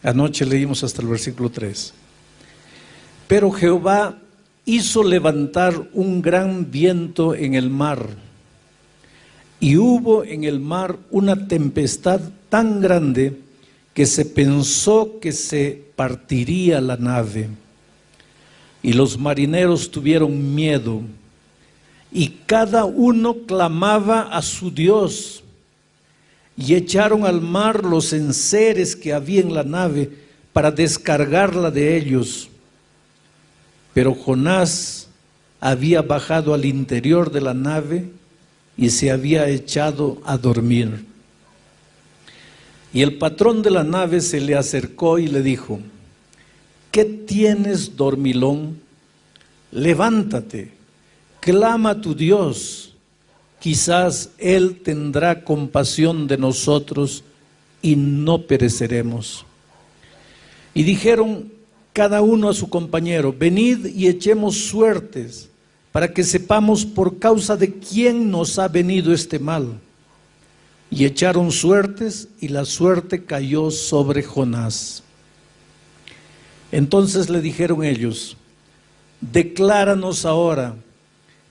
Anoche leímos hasta el versículo 3. Pero Jehová hizo levantar un gran viento en el mar, y hubo en el mar una tempestad tan grande que se pensó que se partiría la nave. Y los marineros tuvieron miedo, y cada uno clamaba a su Dios. Y echaron al mar los enseres que había en la nave para descargarla de ellos. Pero Jonás había bajado al interior de la nave y se había echado a dormir. Y el patrón de la nave se le acercó y le dijo: ¿qué tienes, dormilón? Levántate, clama a tu Dios. Quizás Él tendrá compasión de nosotros y no pereceremos. Y dijeron cada uno a su compañero: venid y echemos suertes, para que sepamos por causa de quién nos ha venido este mal. Y echaron suertes, y la suerte cayó sobre Jonás. Entonces le dijeron ellos: decláranos ahora,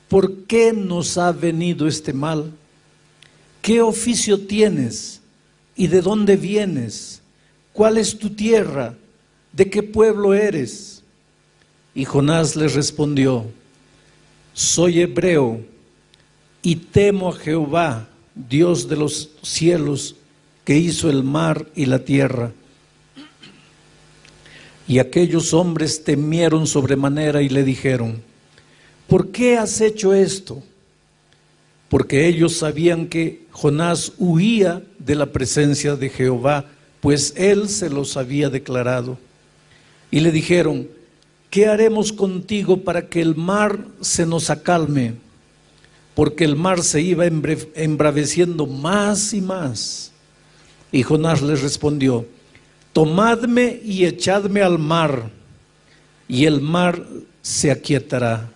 ¿por qué nos ha venido este mal? ¿Qué oficio tienes? ¿Y de dónde vienes? ¿Cuál es tu tierra? ¿De qué pueblo eres? Y Jonás les respondió: soy hebreo y temo a Jehová, Dios de los cielos, que hizo el mar y la tierra. Y aquellos hombres temieron sobremanera y le dijeron: ¿por qué has hecho esto? Porque ellos sabían que Jonás huía de la presencia de Jehová, pues él se los había declarado. Y le dijeron: ¿qué haremos contigo para que el mar se nos acalme? Porque el mar se iba embraveciendo más y más. Y Jonás les respondió: tomadme y echadme al mar, y el mar se aquietará.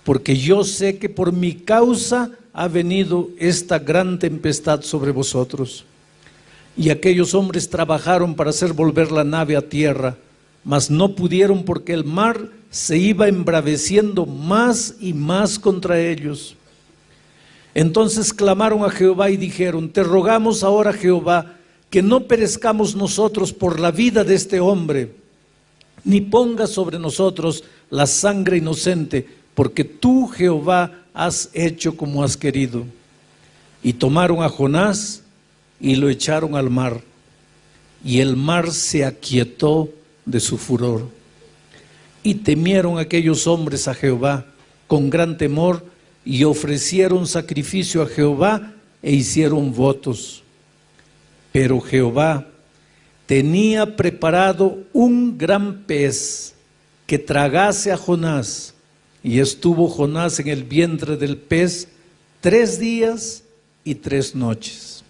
Porque yo sé que por mi causa ha venido esta gran tempestad sobre vosotros. Y aquellos hombres trabajaron para hacer volver la nave a tierra, mas no pudieron, porque el mar se iba embraveciendo más y más contra ellos. Entonces clamaron a Jehová y dijeron: te rogamos ahora, Jehová, que no perezcamos nosotros por la vida de este hombre, ni pongas sobre nosotros la sangre inocente, porque tú, Jehová, has hecho como has querido. Y tomaron a Jonás y lo echaron al mar, y el mar se aquietó de su furor. Y temieron aquellos hombres a Jehová con gran temor, y ofrecieron sacrificio a Jehová e hicieron votos. Pero Jehová tenía preparado un gran pez que tragase a Jonás. Y estuvo Jonás en el vientre del pez 3 días y 3 noches.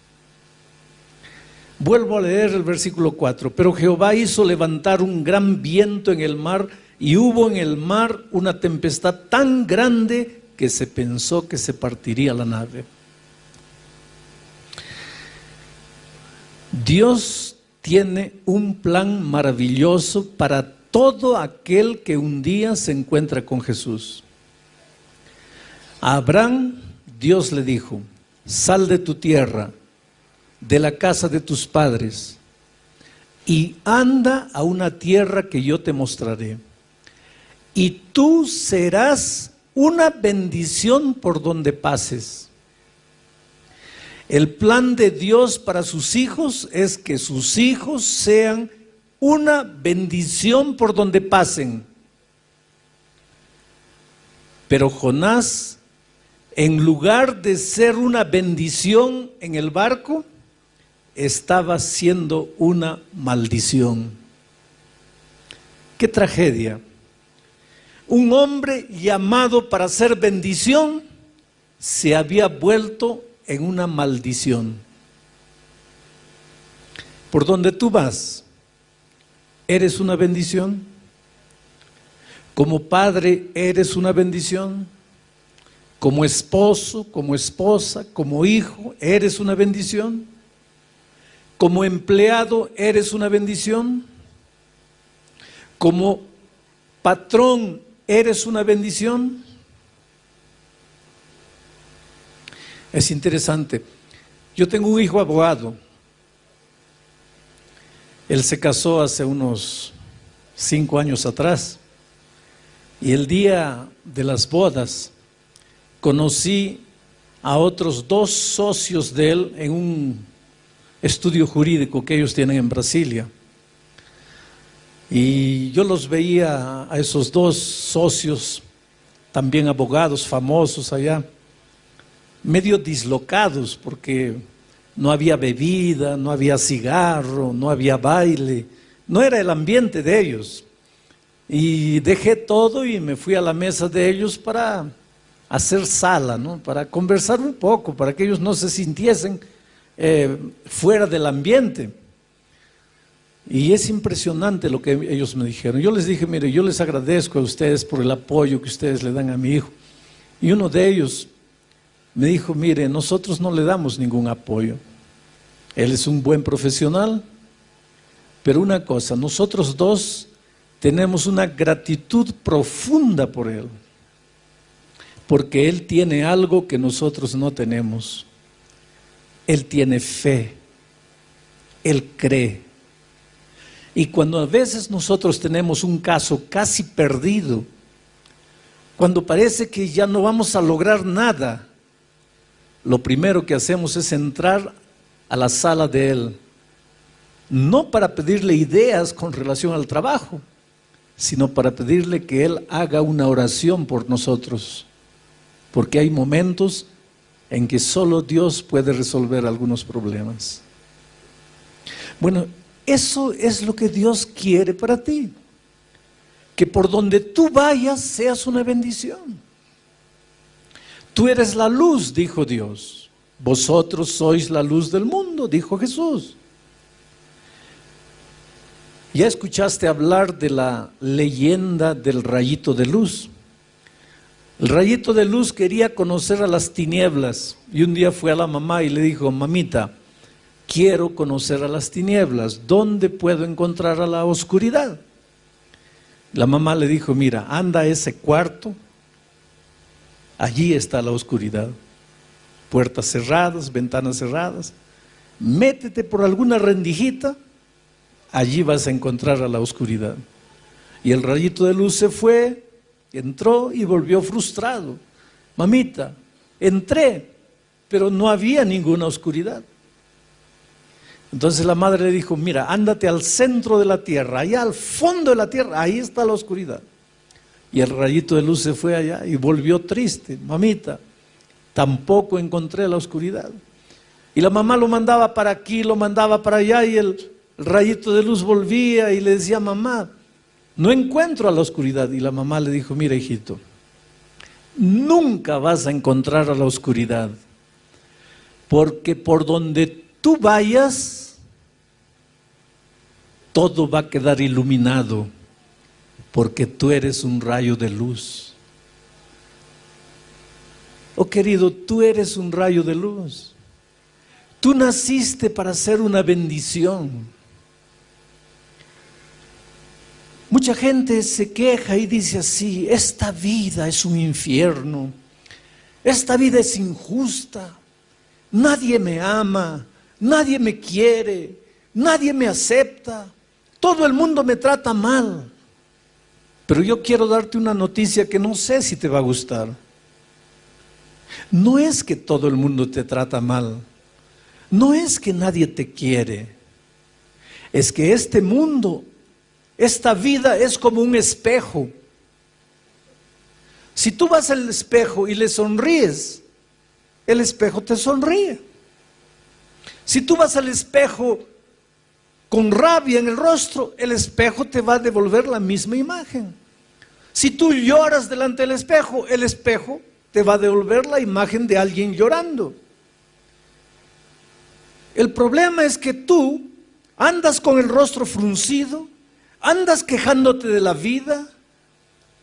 Vuelvo a leer el versículo 4. Pero Jehová hizo levantar un gran viento en el mar, y hubo en el mar una tempestad tan grande que se pensó que se partiría la nave. Dios tiene un plan maravilloso para todo aquel que un día se encuentra con Jesús. A Abraham, Dios le dijo: sal de tu tierra, de la casa de tus padres, y anda a una tierra que yo te mostraré. Y tú serás una bendición por donde pases. El plan de Dios para sus hijos es que sus hijos sean una bendición por donde pasen. Pero Jonás, en lugar de ser una bendición en el barco, estaba siendo una maldición. ¡Qué tragedia! Un hombre llamado para ser bendición se había vuelto en una maldición. Por donde tú vas, ¿eres una bendición? Como padre, ¿eres una bendición? Como esposo, como esposa, como hijo, ¿eres una bendición? Como empleado eres una bendición. Como patrón eres una bendición. Es interesante. Yo tengo un hijo abogado. Él se casó hace unos 5 años atrás. Y el día de las bodas conocí a otros 2 socios de él en un estudio jurídico que ellos tienen en Brasilia. Y yo los veía a esos 2 socios, también abogados famosos allá, medio dislocados porque no había bebida, no había cigarro, no había baile, no era el ambiente de ellos. Y dejé todo y me fui a la mesa de ellos para hacer sala, ¿no? Para conversar un poco, para que ellos no se sintiesen fuera del ambiente. Y es impresionante lo que ellos me dijeron. Yo les dije, mire, yo les agradezco a ustedes por el apoyo que ustedes le dan a mi hijo. Y uno de ellos me dijo, mire, nosotros no le damos ningún apoyo. Él es un buen profesional, pero una cosa, nosotros 2 tenemos una gratitud profunda por él, porque él tiene algo que nosotros no tenemos. Él tiene fe, él cree. Y cuando a veces nosotros tenemos un caso casi perdido, cuando parece que ya no vamos a lograr nada, lo primero que hacemos es entrar a la sala de él, no para pedirle ideas con relación al trabajo, sino para pedirle que él haga una oración por nosotros, porque hay momentos en que solo Dios puede resolver algunos problemas. Bueno, eso es lo que Dios quiere para ti, que por donde tú vayas seas una bendición. Tú eres la luz, dijo Dios. Vosotros sois la luz del mundo, dijo Jesús. ¿Ya escuchaste hablar de la leyenda del rayito de luz? El rayito de luz quería conocer a las tinieblas y un día fue a la mamá y le dijo, mamita, quiero conocer a las tinieblas, ¿dónde puedo encontrar a la oscuridad? La mamá le dijo, mira, anda a ese cuarto, allí está la oscuridad, puertas cerradas, ventanas cerradas, métete por alguna rendijita, allí vas a encontrar a la oscuridad. Y el rayito de luz se fue, entró y volvió frustrado. Mamita, entré, pero no había ninguna oscuridad. Entonces la madre le dijo, mira, ándate al centro de la tierra, allá al fondo de la tierra, ahí está la oscuridad. Y el rayito de luz se fue allá y volvió triste. Mamita, tampoco encontré la oscuridad. Y la mamá lo mandaba para aquí, lo mandaba para allá y el rayito de luz volvía y le decía, mamá, no encuentro a la oscuridad. Y la mamá le dijo, mira hijito, nunca vas a encontrar a la oscuridad, porque por donde tú vayas, todo va a quedar iluminado, porque tú eres un rayo de luz. Oh querido, tú eres un rayo de luz. Tú naciste para ser una bendición. Mucha gente se queja y dice así, esta vida es un infierno, esta vida es injusta, nadie me ama, nadie me quiere, nadie me acepta, todo el mundo me trata mal. Pero yo quiero darte una noticia que no sé si te va a gustar. No es que todo el mundo te trata mal, no es que nadie te quiere, es que este mundo, esta vida es como un espejo. Si tú vas al espejo y le sonríes, el espejo te sonríe. Si tú vas al espejo con rabia en el rostro, el espejo te va a devolver la misma imagen. Si tú lloras delante del espejo, el espejo te va a devolver la imagen de alguien llorando. El problema es que tú andas con el rostro fruncido, andas quejándote de la vida,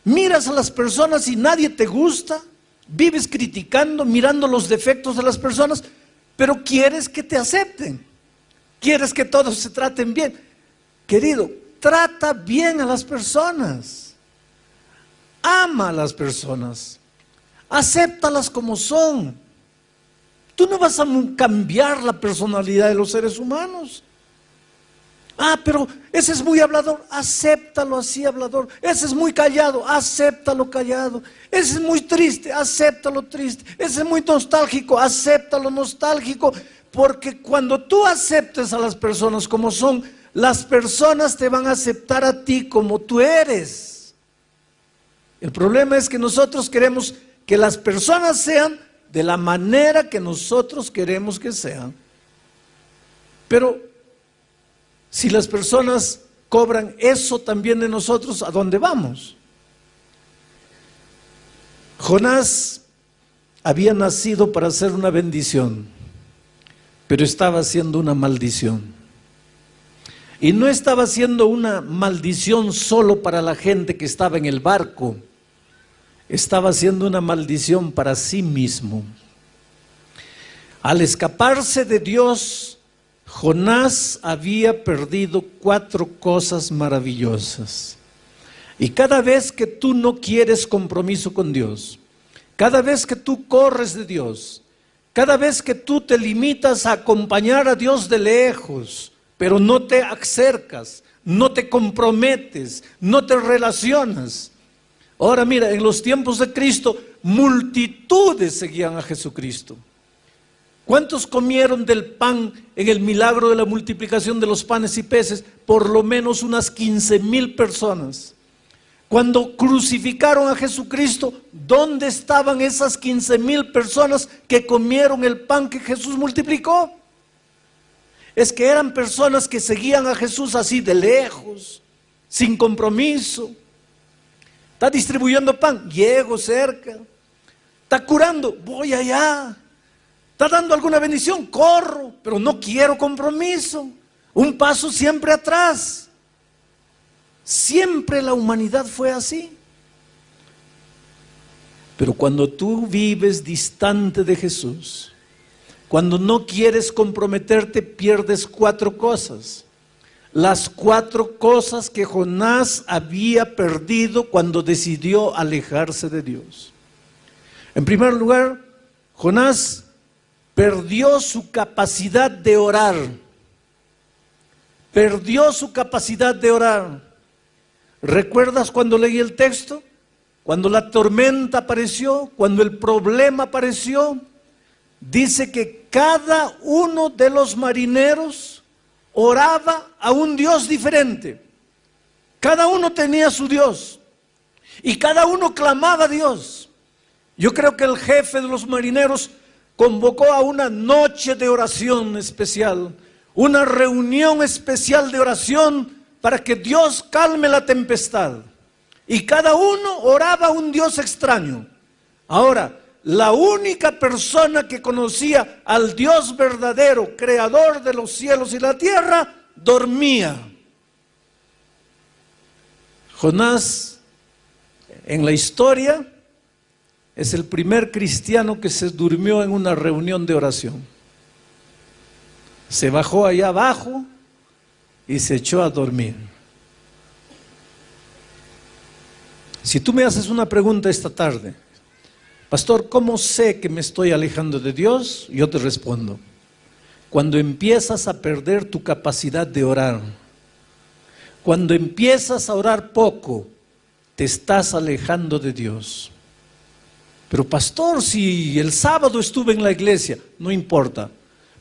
miras a las personas y nadie te gusta, vives criticando, mirando los defectos de las personas, pero quieres que te acepten. Quieres que todos se traten bien. Querido, trata bien a las personas. Ama a las personas. Acéptalas como son. Tú no vas a cambiar la personalidad de los seres humanos. Pero ese es muy hablador, acéptalo así hablador. Ese es muy callado, acéptalo callado. Ese es muy triste, acéptalo triste. Ese es muy nostálgico, acéptalo nostálgico. Porque cuando tú aceptes a las personas como son, las personas te van a aceptar a ti como tú eres. El problema es que nosotros queremos que las personas sean de la manera que nosotros queremos que sean. Pero si las personas cobran eso también de nosotros, ¿a dónde vamos? Jonás había nacido para ser una bendición, pero estaba haciendo una maldición. Y no estaba haciendo una maldición solo para la gente que estaba en el barco, estaba haciendo una maldición para sí mismo. Al escaparse de Dios, Jonás había perdido 4 cosas maravillosas. Y cada vez que tú no quieres compromiso con Dios, cada vez que tú corres de Dios, cada vez que tú te limitas a acompañar a Dios de lejos, pero no te acercas, no te comprometes, no te relacionas. Ahora mira, en los tiempos de Cristo, multitudes seguían a Jesucristo. ¿Cuántos comieron del pan en el milagro de la multiplicación de los panes y peces? Por lo menos unas 15,000 personas. Cuando crucificaron a Jesucristo, ¿dónde estaban esas 15,000 personas que comieron el pan que Jesús multiplicó? Es que eran personas que seguían a Jesús así de lejos, sin compromiso. Está distribuyendo pan, llego cerca. Está curando, voy allá. Está dando alguna bendición, corro, pero no quiero compromiso. Un paso siempre atrás. Siempre la humanidad fue así. Pero cuando tú vives distante de Jesús, cuando no quieres comprometerte, pierdes 4 cosas. Las 4 cosas que Jonás había perdido cuando decidió alejarse de Dios. En primer lugar, Jonás perdió su capacidad de orar. Perdió su capacidad de orar. ¿Recuerdas cuando leí el texto? Cuando la tormenta apareció, cuando el problema apareció, dice que cada uno de los marineros oraba a un Dios diferente. Cada uno tenía su Dios y cada uno clamaba a Dios. Yo creo que el jefe de los marineros convocó a una noche de oración especial, una reunión especial de oración para que Dios calme la tempestad. Y cada uno oraba a un Dios extraño. Ahora, la única persona que conocía al Dios verdadero, creador de los cielos y la tierra, dormía. Jonás, en la historia, es el primer cristiano que se durmió en una reunión de oración. Se bajó allá abajo y se echó a dormir. Si tú me haces una pregunta esta tarde, pastor, ¿cómo sé que me estoy alejando de Dios? Yo te respondo, cuando empiezas a perder tu capacidad de orar, cuando empiezas a orar poco, te estás alejando de Dios. Pero pastor, si el sábado estuve en la iglesia, no importa.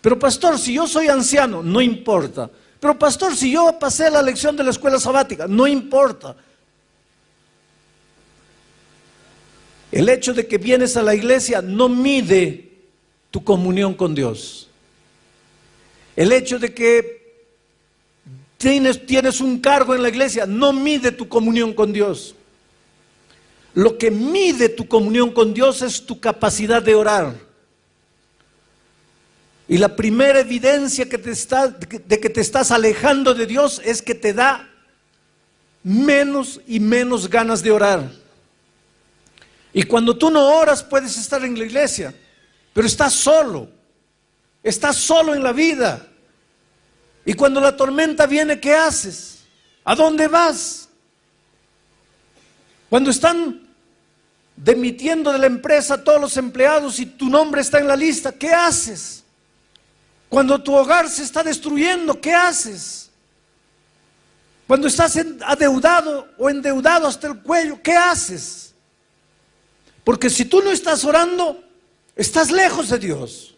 Pero pastor, si yo soy anciano, no importa. Pero pastor, si yo pasé la lección de la escuela sabática, no importa. El hecho de que vienes a la iglesia no mide tu comunión con Dios. El hecho de que tienes un cargo en la iglesia no mide tu comunión con Dios. Lo que mide tu comunión con Dios es tu capacidad de orar. Y la primera evidencia de que te estás alejando de Dios es que te da menos y menos ganas de orar. Y cuando tú no oras puedes estar en la iglesia, pero estás solo en la vida. Y cuando la tormenta viene, ¿qué haces? ¿A dónde vas? Cuando están demitiendo de la empresa a todos los empleados y tu nombre está en la lista, ¿qué haces? Cuando tu hogar se está destruyendo, ¿qué haces? Cuando estás adeudado o endeudado hasta el cuello, ¿qué haces? Porque si tú no estás orando, estás lejos de Dios.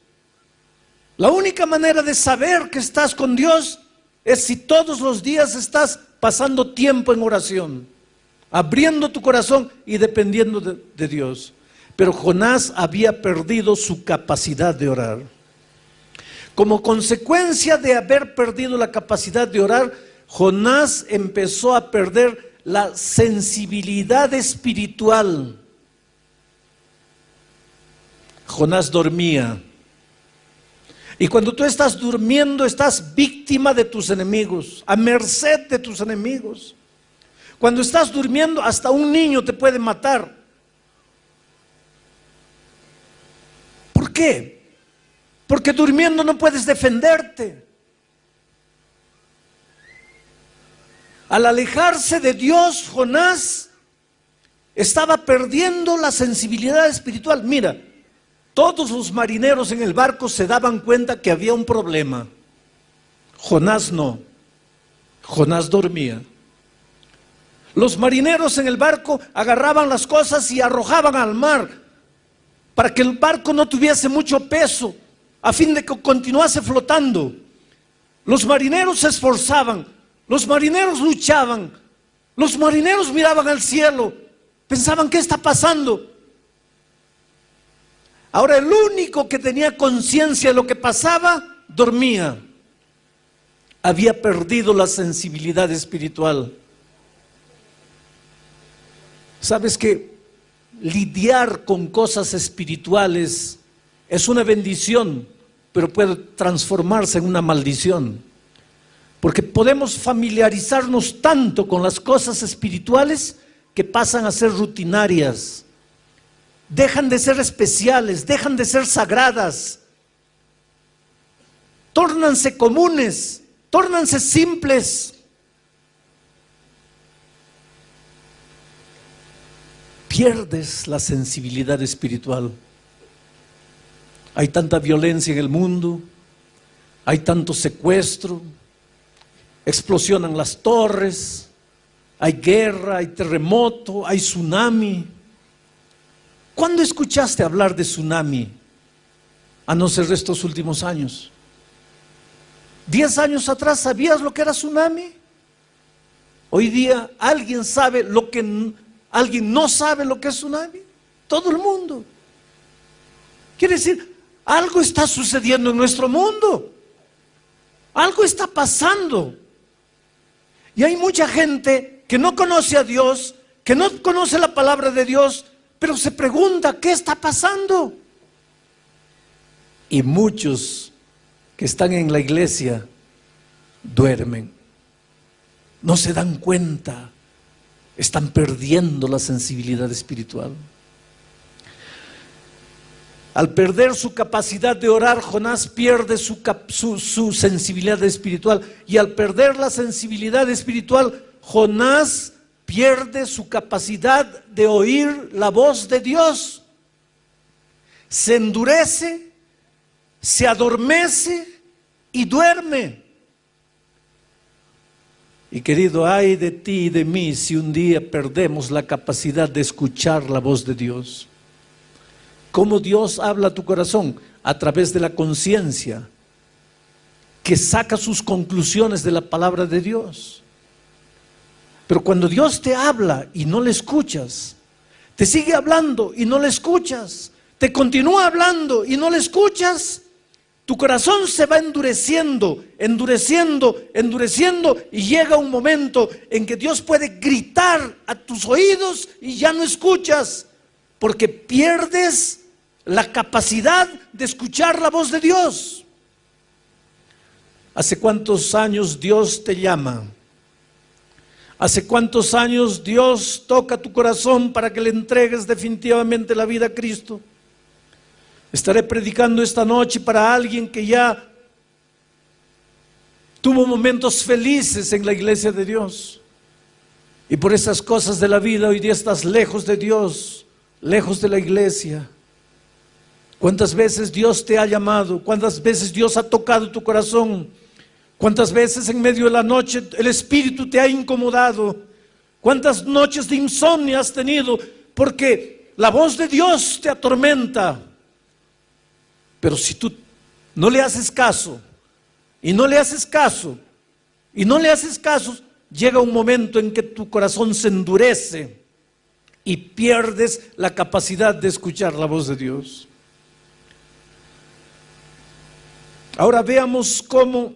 La única manera de saber que estás con Dios es si todos los días estás pasando tiempo en oración, abriendo tu corazón y dependiendo de Dios. Pero Jonás había perdido su capacidad de orar. Como consecuencia de haber perdido la capacidad de orar, Jonás empezó a perder la sensibilidad espiritual. Jonás dormía. Y cuando tú estás durmiendo, estás víctima de tus enemigos, a merced de tus enemigos. Cuando estás durmiendo, hasta un niño te puede matar. ¿Por qué? Porque durmiendo no puedes defenderte. Al alejarse de Dios, Jonás estaba perdiendo la sensibilidad espiritual. Mira, todos los marineros en el barco se daban cuenta que había un problema. Jonás no. Jonás dormía. Los marineros en el barco agarraban las cosas y arrojaban al mar para que el barco no tuviese mucho peso, a fin de que continuase flotando. Los marineros se esforzaban, los marineros luchaban, los marineros miraban al cielo, pensaban, ¿qué está pasando? Ahora el único que tenía conciencia de lo que pasaba, dormía. Había perdido la sensibilidad espiritual. ¿Sabes que lidiar con cosas espirituales es una bendición, pero puede transformarse en una maldición? Porque podemos familiarizarnos tanto con las cosas espirituales que pasan a ser rutinarias. Dejan de ser especiales, dejan de ser sagradas, tórnanse comunes, tórnanse simples. Pierdes la sensibilidad espiritual. Hay tanta violencia en el mundo, hay tanto secuestro, explosionan las torres, hay guerra, hay terremoto, hay tsunami. ¿Cuándo escuchaste hablar de tsunami? A no ser de estos últimos años. 10 años atrás, ¿sabías lo que era tsunami? Hoy día, ¿alguien sabe lo que alguien no sabe lo que es tsunami? Todo el mundo. Quiere decir, algo está sucediendo en nuestro mundo. Algo está pasando. Y hay mucha gente que no conoce a Dios, que no conoce la palabra de Dios, pero se pregunta, ¿qué está pasando? Y muchos que están en la iglesia duermen. No se dan cuenta. Están perdiendo la sensibilidad espiritual. Al perder su capacidad de orar, Jonás pierde su sensibilidad espiritual. Y al perder la sensibilidad espiritual, Jonás pierde su capacidad de oír la voz de Dios. Se endurece, se adormece y duerme. Y querido, ay de ti y de mí si un día perdemos la capacidad de escuchar la voz de Dios. ¿Cómo Dios habla a tu corazón? A través de la conciencia, que saca sus conclusiones de la palabra de Dios. Pero cuando Dios te habla y no le escuchas, te sigue hablando y no le escuchas, te continúa hablando y no le escuchas, tu corazón se va endureciendo, endureciendo, endureciendo, y llega un momento en que Dios puede gritar a tus oídos y ya no escuchas, porque pierdes la capacidad de escuchar la voz de Dios. ¿Hace cuántos años Dios te llama? ¿Hace cuántos años Dios toca tu corazón para que le entregues definitivamente la vida a Cristo? Estaré predicando esta noche para alguien que ya tuvo momentos felices en la iglesia de Dios. Y por esas cosas de la vida hoy día estás lejos de Dios, lejos de la iglesia. ¿Cuántas veces Dios te ha llamado? ¿Cuántas veces Dios ha tocado tu corazón? ¿Cuántas veces en medio de la noche el Espíritu te ha incomodado? ¿Cuántas noches de insomnio has tenido? Porque la voz de Dios te atormenta. Pero si tú no le haces caso, y no le haces caso, y no le haces caso, llega un momento en que tu corazón se endurece y pierdes la capacidad de escuchar la voz de Dios. Ahora veamos cómo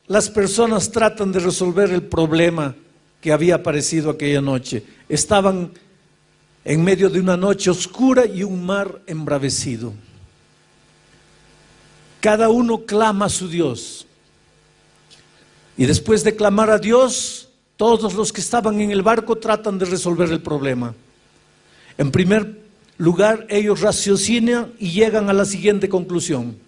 las personas tratan de resolver el problema que había aparecido aquella noche. Estaban en medio de una noche oscura y un mar embravecido. Cada uno clama a su Dios. Y después de clamar a Dios, todos los que estaban en el barco tratan de resolver el problema. En primer lugar, ellos raciocinan y llegan a la siguiente conclusión: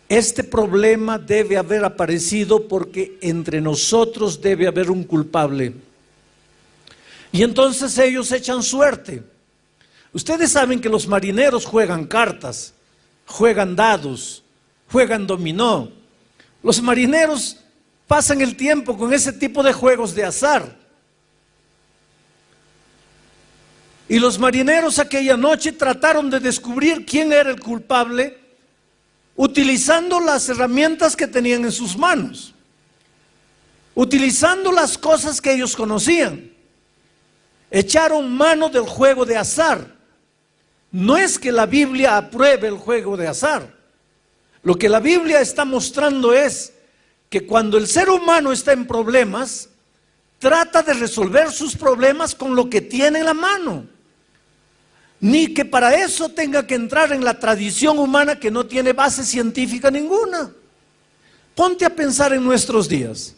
este problema debe haber aparecido porque entre nosotros debe haber un culpable. Y entonces ellos echan suerte. Ustedes saben que los marineros juegan cartas, juegan dados, juegan dominó. Los marineros pasan el tiempo con ese tipo de juegos de azar. Y los marineros aquella noche trataron de descubrir quién era el culpable, utilizando las herramientas que tenían en sus manos, utilizando las cosas que ellos conocían. Echaron mano del juego de azar. No es que la Biblia apruebe el juego de azar. Lo que la Biblia está mostrando es que cuando el ser humano está en problemas, trata de resolver sus problemas con lo que tiene en la mano. Ni que para eso tenga que entrar en la tradición humana que no tiene base científica ninguna. Ponte a pensar en nuestros días.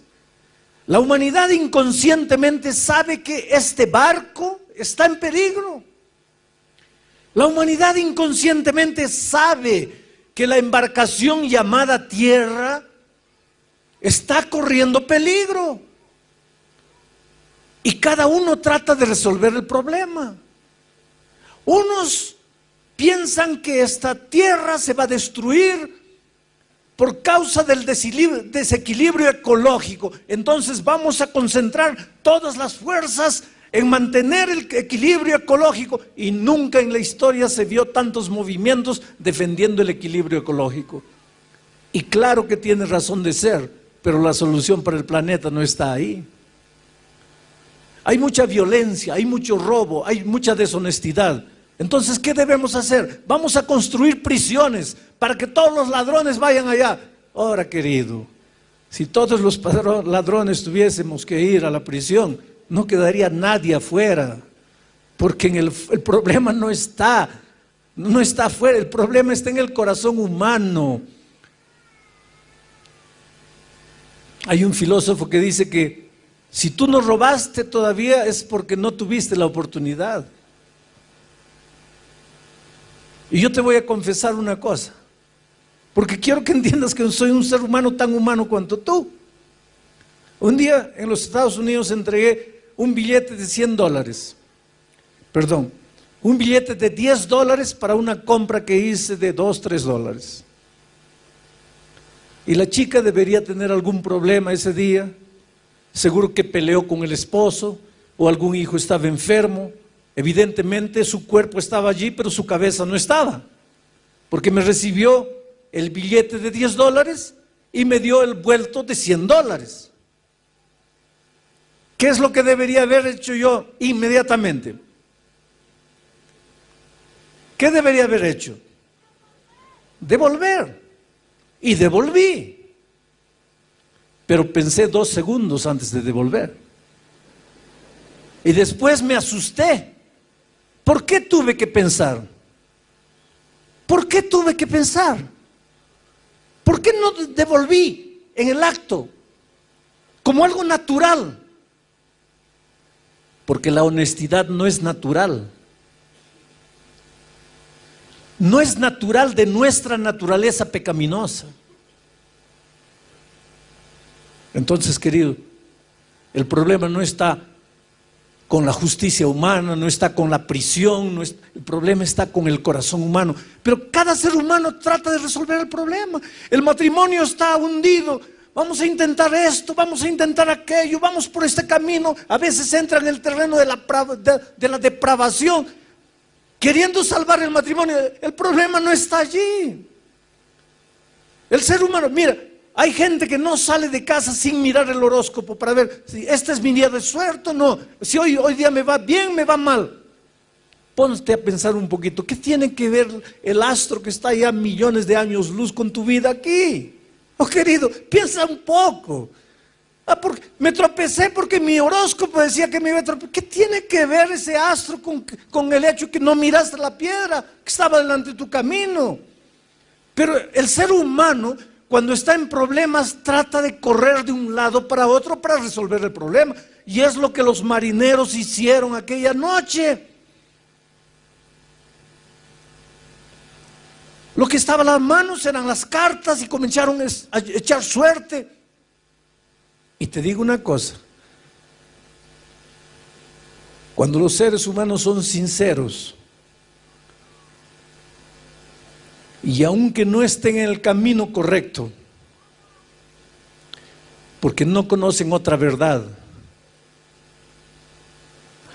La humanidad inconscientemente sabe que este barco está en peligro. La humanidad inconscientemente sabe que la embarcación llamada tierra está corriendo peligro. Y cada uno trata de resolver el problema. Unos piensan que esta tierra se va a destruir por causa del desequilibrio ecológico. Entonces vamos a concentrar todas las fuerzas en mantener el equilibrio ecológico. Y nunca en la historia se vio tantos movimientos defendiendo el equilibrio ecológico. Y claro que tiene razón de ser, pero la solución para el planeta no está ahí. Hay mucha violencia, hay mucho robo, hay mucha deshonestidad. Entonces, ¿qué debemos hacer? Vamos a construir prisiones para que todos los ladrones vayan allá. Ahora, querido, si todos los ladrones tuviésemos que ir a la prisión, no quedaría nadie afuera, porque el problema no está afuera, el problema está en el corazón humano. Hay un filósofo que dice que si tú no robaste todavía es porque no tuviste la oportunidad. Y yo te voy a confesar una cosa, porque quiero que entiendas que soy un ser humano tan humano cuanto tú. Un día en los Estados Unidos entregué un billete de $100, un billete de $10 para una compra que hice de $2, $3. Y la chica debería tener algún problema ese día, seguro que peleó con el esposo o algún hijo estaba enfermo. Evidentemente su cuerpo estaba allí, pero su cabeza no estaba, porque me recibió el billete de $10 y me dio el vuelto de $100. ¿Qué es lo que debería haber hecho yo inmediatamente? ¿Qué debería haber hecho? Devolver. Y devolví. Pero pensé 2 segundos antes de devolver. Y después me asusté. ¿Por qué tuve que pensar? ¿Por qué tuve que pensar? ¿Por qué no devolví en el acto? Como algo natural. Porque la honestidad no es natural. No es natural de nuestra naturaleza pecaminosa. Entonces, querido, el problema no está con la justicia humana, no está con la prisión, el problema está con el corazón humano. Pero cada ser humano trata de resolver el problema. El matrimonio está hundido. Vamos a intentar esto, vamos a intentar aquello, vamos por este camino. A veces entra en el terreno de la depravación, queriendo salvar el matrimonio. El problema no está allí. El ser humano, mira, hay gente que no sale de casa sin mirar el horóscopo para ver si este es mi día de suerte o no, si hoy día me va bien, me va mal. Ponte a pensar un poquito, ¿qué tiene que ver el astro que está ya millones de años luz con tu vida aquí? Oh, querido, piensa un poco. Porque me tropecé porque mi horóscopo decía que me iba a tropezar. ¿Qué tiene que ver ese astro con el hecho que no miraste la piedra que estaba delante de tu camino? Pero el ser humano, cuando está en problemas, trata de correr de un lado para otro para resolver el problema. Y es lo que los marineros hicieron aquella noche. Lo que estaba en las manos eran las cartas y comenzaron a echar suerte. Y te digo una cosa, cuando los seres humanos son sinceros, y aunque no estén en el camino correcto, porque no conocen otra verdad,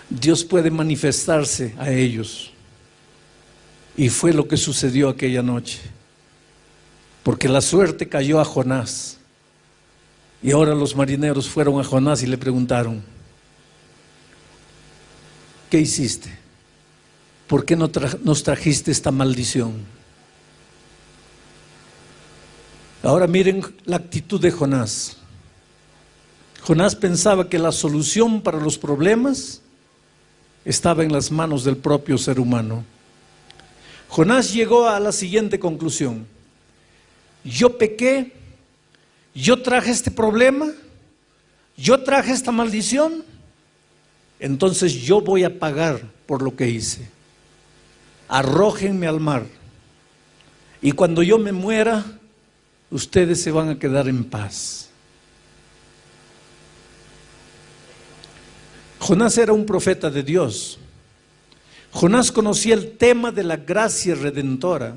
Dios puede manifestarse a ellos. Y fue lo que sucedió aquella noche, porque la suerte cayó a Jonás. Y ahora los marineros fueron a Jonás y le preguntaron: ¿qué hiciste? ¿Por qué nos trajiste esta maldición? Ahora miren la actitud de Jonás. Jonás pensaba que la solución para los problemas estaba en las manos del propio ser humano. Jonás llegó a la siguiente conclusión: yo pequé, yo traje este problema, yo traje esta maldición, entonces yo voy a pagar por lo que hice. Arrójenme al mar, y cuando yo me muera, ustedes se van a quedar en paz. Jonás era un profeta de Dios. Jonás conocía el tema de la gracia redentora.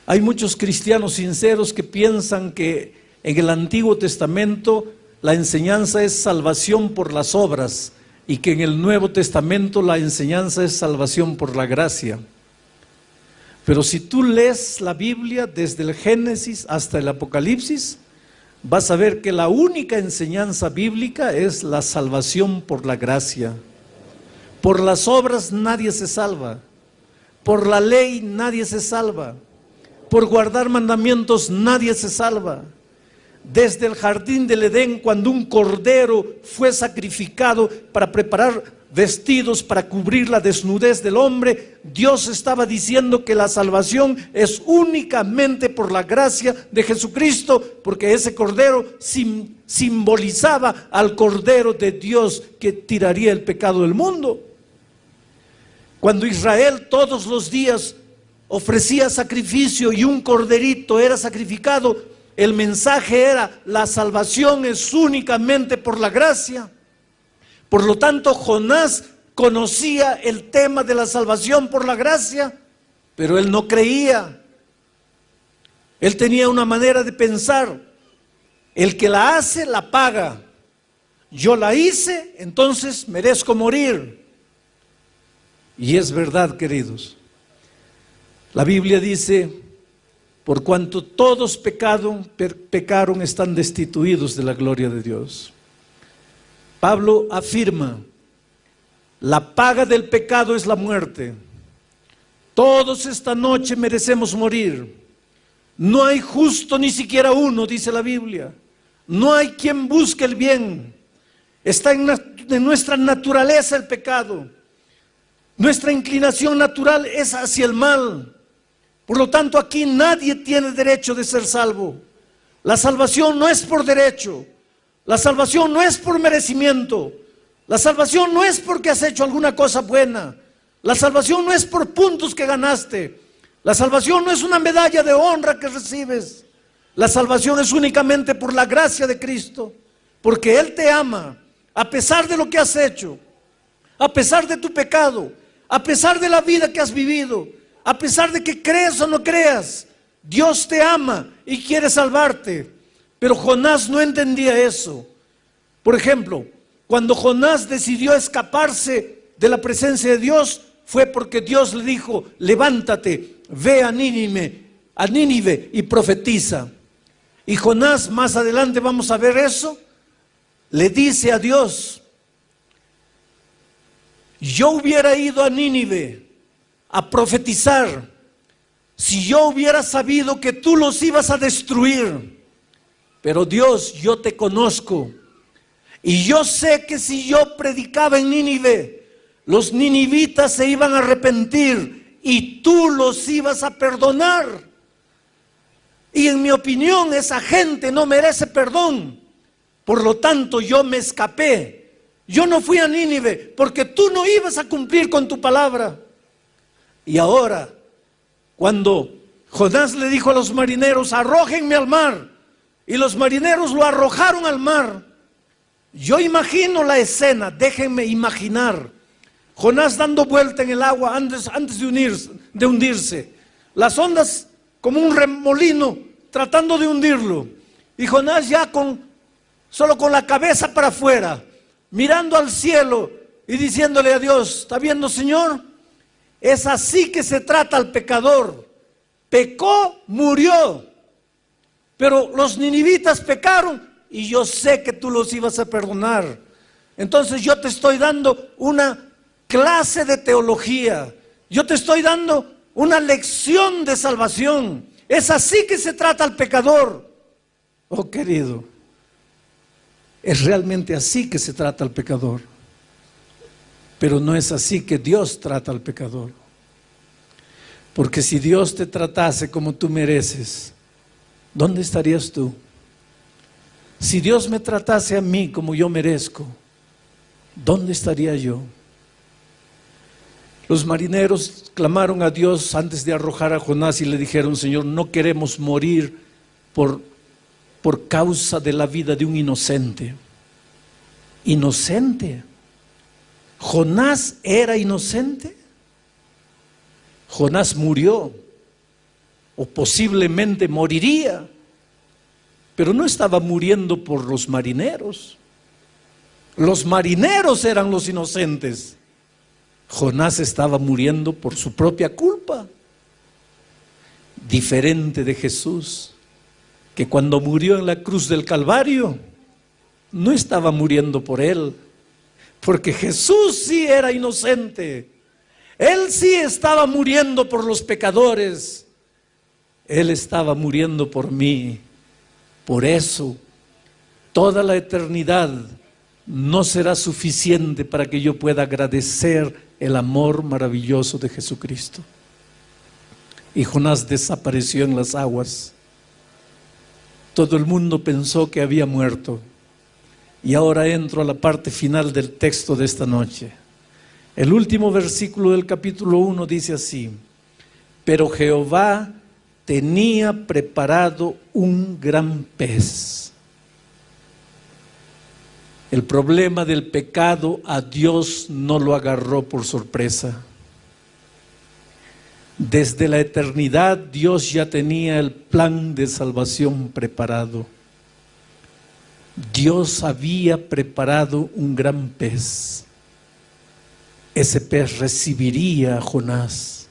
Hay muchos cristianos sinceros que piensan que en el Antiguo Testamento la enseñanza es salvación por las obras y que en el Nuevo Testamento la enseñanza es salvación por la gracia. Pero si tú lees la Biblia desde el Génesis hasta el Apocalipsis, vas a ver que la única enseñanza bíblica es la salvación por la gracia. Por las obras nadie se salva, por la ley nadie se salva, por guardar mandamientos nadie se salva. Desde el jardín del Edén, cuando un cordero fue sacrificado para preparar vestidos para cubrir la desnudez del hombre, Dios estaba diciendo que la salvación es únicamente por la gracia de Jesucristo, porque ese cordero simbolizaba al Cordero de Dios que tiraría el pecado del mundo. Cuando Israel todos los días ofrecía sacrificio y un corderito era sacrificado, el mensaje era: la salvación es únicamente por la gracia. Por lo tanto, Jonás conocía el tema de la salvación por la gracia, pero él no creía. Él tenía una manera de pensar: el que la hace, la paga. Yo la hice, entonces merezco morir. Y es verdad, queridos. La Biblia dice: por cuanto todos pecaron, están destituidos de la gloria de Dios. Pablo afirma: la paga del pecado es la muerte. Todos esta noche merecemos morir. No hay justo ni siquiera uno, dice la Biblia. No hay quien busque el bien. Está en nuestra naturaleza el pecado. Nuestra inclinación natural es hacia el mal. Por lo tanto, aquí nadie tiene derecho de ser salvo. La salvación no es por derecho. La salvación no es por merecimiento. La salvación no es porque has hecho alguna cosa buena. La salvación no es por puntos que ganaste. La salvación no es una medalla de honra que recibes. La salvación es únicamente por la gracia de Cristo, porque Él te ama, a pesar de lo que has hecho, a pesar de tu pecado, a pesar de la vida que has vivido, a pesar de que creas o no creas. Dios te ama y quiere salvarte. Pero Jonás no entendía eso. Por ejemplo, cuando Jonás decidió escaparse de la presencia de Dios, fue porque Dios le dijo: levántate, ve a Nínive y profetiza. Y Jonás, más adelante vamos a ver eso, le dice a Dios: yo hubiera ido a Nínive a profetizar si yo hubiera sabido que tú los ibas a destruir. Pero Dios, yo te conozco y yo sé que si yo predicaba en Nínive, los ninivitas se iban a arrepentir y tú los ibas a perdonar. Y en mi opinión, esa gente no merece perdón. Por lo tanto, yo me escapé. Yo no fui a Nínive porque tú no ibas a cumplir con tu palabra. Y ahora, cuando Jonás le dijo a los marineros: arrójenme al mar, y los marineros lo arrojaron al mar, yo imagino la escena, déjenme imaginar. Jonás dando vuelta en el agua antes de hundirse. Las ondas como un remolino tratando de hundirlo. Y Jonás ya solo con la cabeza para afuera, mirando al cielo y diciéndole a Dios: ¿está viendo, Señor? Es así que se trata al pecador. Pecó, murió. Pero los ninivitas pecaron y yo sé que tú los ibas a perdonar. Entonces yo te estoy dando una clase de teología. Yo te estoy dando una lección de salvación. Es así que se trata al pecador. Oh, querido, es realmente así que se trata al pecador. Pero no es así que Dios trata al pecador. Porque si Dios te tratase como tú mereces, ¿dónde estarías tú? Si Dios me tratase a mí como yo merezco, ¿dónde estaría yo? Los marineros clamaron a Dios antes de arrojar a Jonás y le dijeron: Señor, no queremos morir por causa de la vida de un inocente. ¿Inocente? ¿Jonás era inocente? Jonás murió, o posiblemente moriría, pero no estaba muriendo por los marineros. Los marineros eran los inocentes. Jonás estaba muriendo por su propia culpa. Diferente de Jesús, que cuando murió en la cruz del Calvario, no estaba muriendo por él, porque Jesús sí era inocente. Él sí estaba muriendo por los pecadores. Él estaba muriendo por mí. Por eso, toda la eternidad no será suficiente para que yo pueda agradecer el amor maravilloso de Jesucristo. Y Jonás desapareció en las aguas. Todo el mundo pensó que había muerto. Y ahora entro a la parte final del texto de esta noche. El último versículo del capítulo 1 dice así: pero Jehová tenía preparado un gran pez. El problema del pecado a Dios no lo agarró por sorpresa. Desde la eternidad Dios ya tenía el plan de salvación preparado. Dios había preparado un gran pez. Ese pez recibiría a Jonás,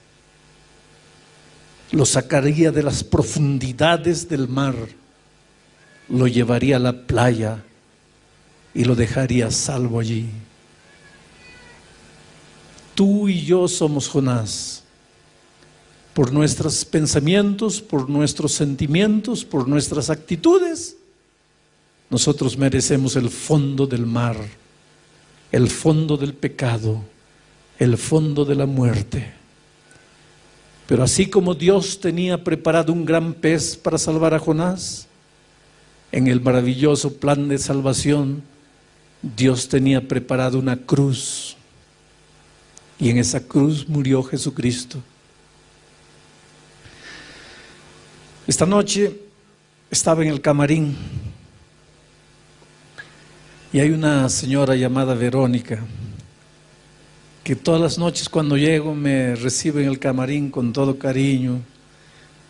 lo sacaría de las profundidades del mar, lo llevaría a la playa y lo dejaría salvo allí. Tú y yo somos Jonás. Por nuestros pensamientos, por nuestros sentimientos, por nuestras actitudes, nosotros merecemos el fondo del mar, el fondo del pecado, el fondo de la muerte. Pero así como Dios tenía preparado un gran pez para salvar a Jonás, en el maravilloso plan de salvación, Dios tenía preparado una cruz, y en esa cruz murió Jesucristo. Esta noche Estaba en el camarín y hay una señora llamada Verónica que todas las noches cuando llego me recibe en el camarín con todo cariño,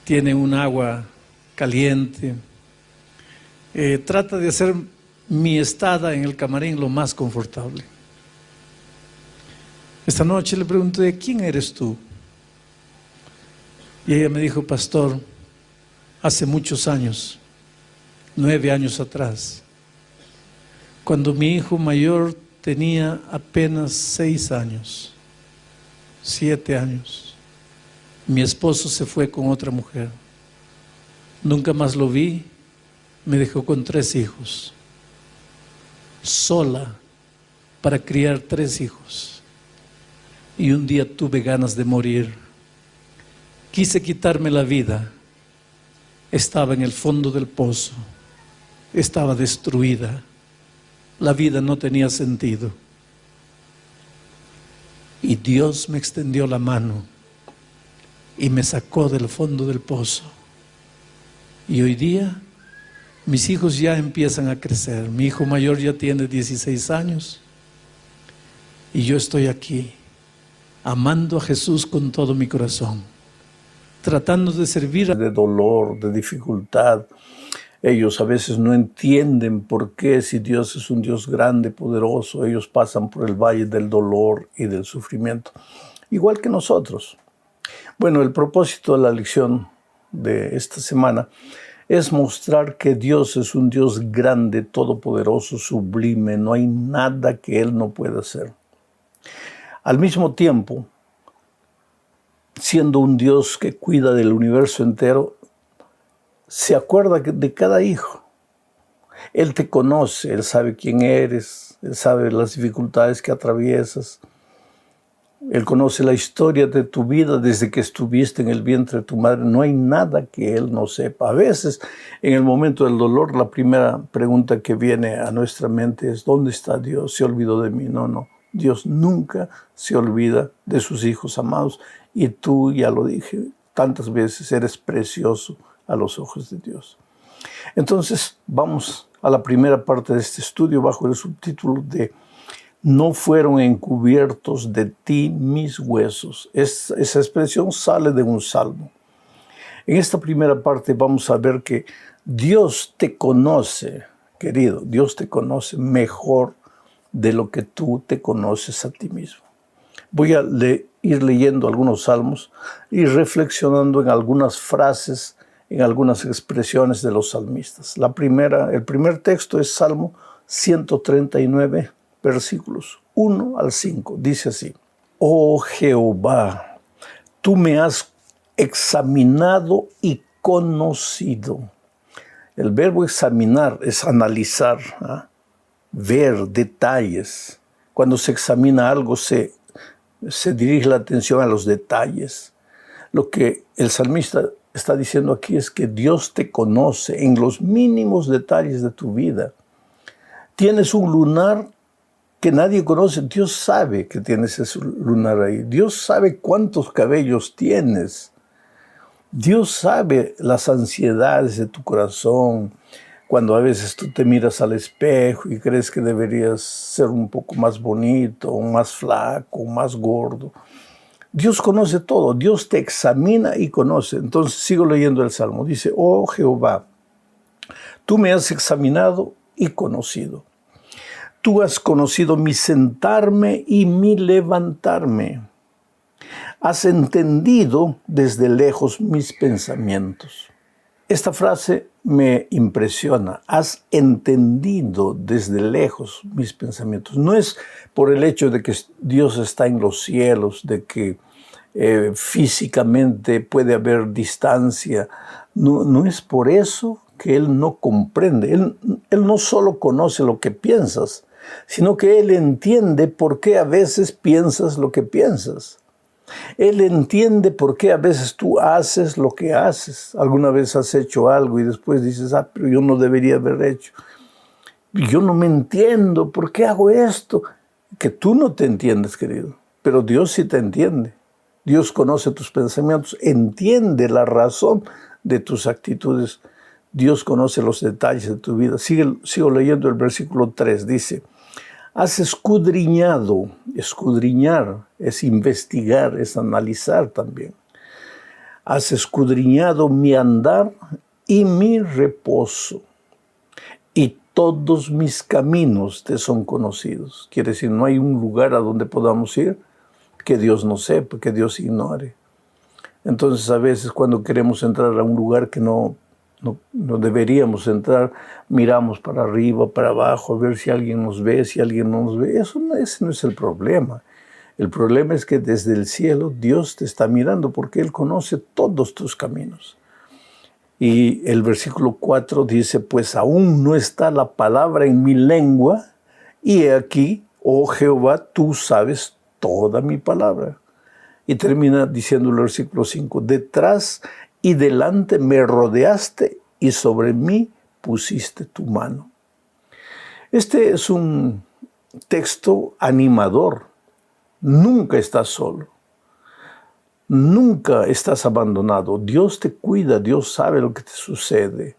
tiene un agua caliente, trata de hacer mi estada en el camarín lo más confortable. Esta noche le pregunté, ¿quién eres tú? Y ella me dijo, pastor, hace muchos años, 9 años atrás, cuando mi hijo mayor tenía apenas 6 años, 7 años, mi esposo se fue con otra mujer. Nunca más lo vi, me dejó con 3 hijos, sola para criar 3 hijos. Y un día tuve ganas de morir. Quise quitarme la vida. Estaba en el fondo del pozo, estaba destruida. La vida no tenía sentido. Y Dios me extendió la mano y me sacó del fondo del pozo. Y hoy día mis hijos ya empiezan a crecer. Mi hijo mayor ya tiene 16 años y yo estoy aquí amando a Jesús con todo mi corazón, tratando de servir. De dolor, de dificultad. Ellos a veces no entienden por qué, si Dios es un Dios grande, poderoso, ellos pasan por el valle del dolor y del sufrimiento, igual que nosotros. Bueno, el propósito de la lección de esta semana es mostrar que Dios es un Dios grande, todopoderoso, sublime, no hay nada que Él no pueda hacer. Al mismo tiempo, siendo un Dios que cuida del universo entero, se acuerda de cada hijo. Él te conoce, Él sabe quién eres, Él sabe las dificultades que atraviesas. Él conoce la historia de tu vida desde que estuviste en el vientre de tu madre. No hay nada que Él no sepa. A veces, en el momento del dolor, la primera pregunta que viene a nuestra mente es, ¿dónde está Dios? ¿Se olvidó de mí? No. Dios nunca se olvida de sus hijos amados. Y tú, ya lo dije tantas veces, eres precioso a los ojos de Dios. Entonces, vamos a la primera parte de este estudio bajo el subtítulo de no fueron encubiertos de ti mis huesos. Esa expresión sale de un salmo. En esta primera parte vamos a ver que Dios te conoce, querido, Dios te conoce mejor de lo que tú te conoces a ti mismo. Voy a ir leyendo algunos salmos y reflexionando en algunas frases, en algunas expresiones de los salmistas. El primer texto es Salmo 139, versículos 1 al 5. Dice así: Oh Jehová, tú me has examinado y conocido. El verbo examinar es analizar, ver detalles. Cuando se examina algo, se dirige la atención a los detalles. Lo que el salmista está diciendo aquí es que Dios te conoce en los mínimos detalles de tu vida. Tienes un lunar que nadie conoce. Dios sabe que tienes ese lunar ahí. Dios sabe cuántos cabellos tienes. Dios sabe las ansiedades de tu corazón. Cuando a veces tú te miras al espejo y crees que deberías ser un poco más bonito, o más flaco, o más gordo. Dios conoce todo, Dios te examina y conoce. Entonces sigo leyendo el Salmo. Dice, oh Jehová, tú me has examinado y conocido. Tú has conocido mi sentarme y mi levantarme. Has entendido desde lejos mis pensamientos. Esta frase me impresiona. Has entendido desde lejos mis pensamientos. No es por el hecho de que Dios está en los cielos, de que físicamente puede haber distancia. No es por eso que Él no comprende. Él no solo conoce lo que piensas, sino que Él entiende por qué a veces piensas lo que piensas. Él entiende por qué a veces tú haces lo que haces. Alguna vez has hecho algo y después dices, pero yo no debería haber hecho. Yo no me entiendo, ¿por qué hago esto? Que tú no te entiendes, querido, pero Dios sí te entiende. Dios conoce tus pensamientos, entiende la razón de tus actitudes. Dios conoce los detalles de tu vida. Sigo leyendo el versículo 3, dice, has escudriñado, escudriñar es investigar, es analizar también. Has escudriñado mi andar y mi reposo, y todos mis caminos te son conocidos. Quiere decir, no hay un lugar a donde podamos ir que Dios no sepa, que Dios ignore. Entonces, a veces cuando queremos entrar a un lugar que no deberíamos entrar, miramos para arriba, para abajo, a ver si alguien nos ve, si alguien no nos ve. Ese no es el problema. El problema es que desde el cielo Dios te está mirando porque Él conoce todos tus caminos. Y el versículo 4 dice, pues aún no está la palabra en mi lengua, y he aquí, oh Jehová, tú sabes toda mi palabra. Y termina diciendo el versículo 5, detrás y delante me rodeaste y sobre mí pusiste tu mano. Este es un texto animador. Nunca estás solo. Nunca estás abandonado. Dios te cuida, Dios sabe lo que te sucede.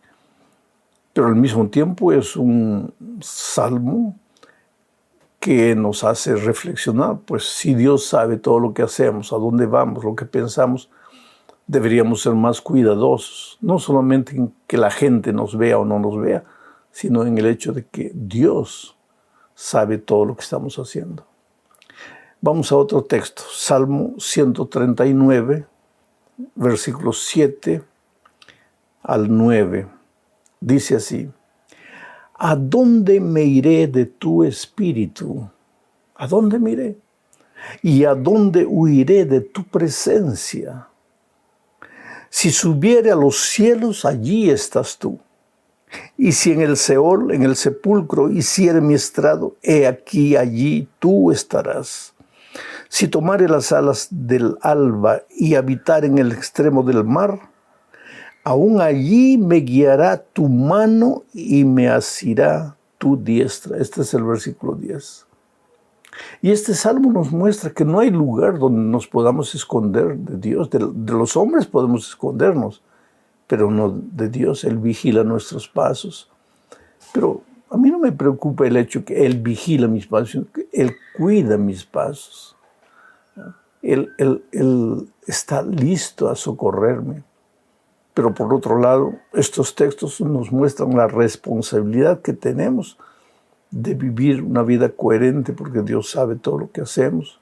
Pero al mismo tiempo es un salmo que nos hace reflexionar. Pues si Dios sabe todo lo que hacemos, a dónde vamos, lo que pensamos, deberíamos ser más cuidadosos. No solamente en que la gente nos vea o no nos vea, sino en el hecho de que Dios sabe todo lo que estamos haciendo. Vamos a otro texto, Salmo 139, versículos 7 al 9. Dice así, ¿a dónde me iré de tu espíritu? ¿A dónde me iré? ¿Y a dónde huiré de tu presencia? Si subiere a los cielos, allí estás tú. Y si en el Seol, en el sepulcro, hiciere mi estrado, he aquí, allí tú estarás. Si tomare las alas del alba y habitar en el extremo del mar, aún allí me guiará tu mano y me asirá tu diestra. Este es el versículo 10. Y este salmo nos muestra que no hay lugar donde nos podamos esconder de Dios. De los hombres podemos escondernos, pero no de Dios. Él vigila nuestros pasos. Pero a mí no me preocupa el hecho que Él vigila mis pasos, sino que Él cuida mis pasos. Él está listo a socorrerme. Pero por otro lado, estos textos nos muestran la responsabilidad que tenemos de vivir una vida coherente, porque Dios sabe todo lo que hacemos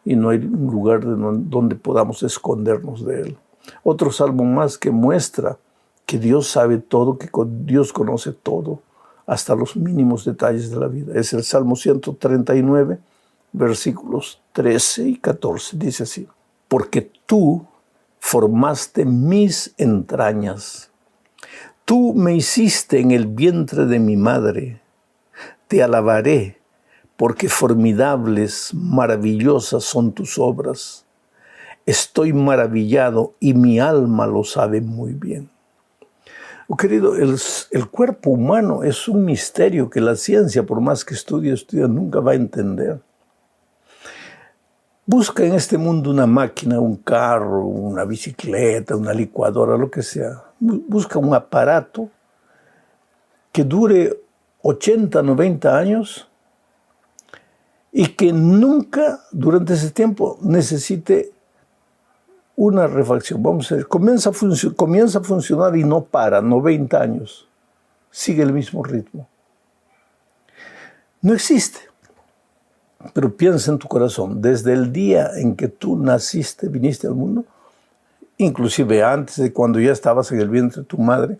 y no hay un lugar donde podamos escondernos de Él. Otro salmo más que muestra que Dios sabe todo, que Dios conoce todo, hasta los mínimos detalles de la vida. Es el Salmo 139, versículos 13 y 14. Dice así, porque tú formaste mis entrañas, tú me hiciste en el vientre de mi madre. Te alabaré, porque formidables, maravillosas son tus obras. Estoy maravillado y mi alma lo sabe muy bien. Oh, querido, el cuerpo humano es un misterio que la ciencia, por más que estudie, nunca va a entender. Busca en este mundo una máquina, un carro, una bicicleta, una licuadora, lo que sea. Busca un aparato que dure 80, 90 años y que nunca durante ese tiempo necesite una refacción. Vamos a ver, comienza a funcionar y no para, 90 años. Sigue el mismo ritmo. No existe. Pero piensa en tu corazón, desde el día en que tú naciste, viniste al mundo, inclusive antes de cuando ya estabas en el vientre de tu madre,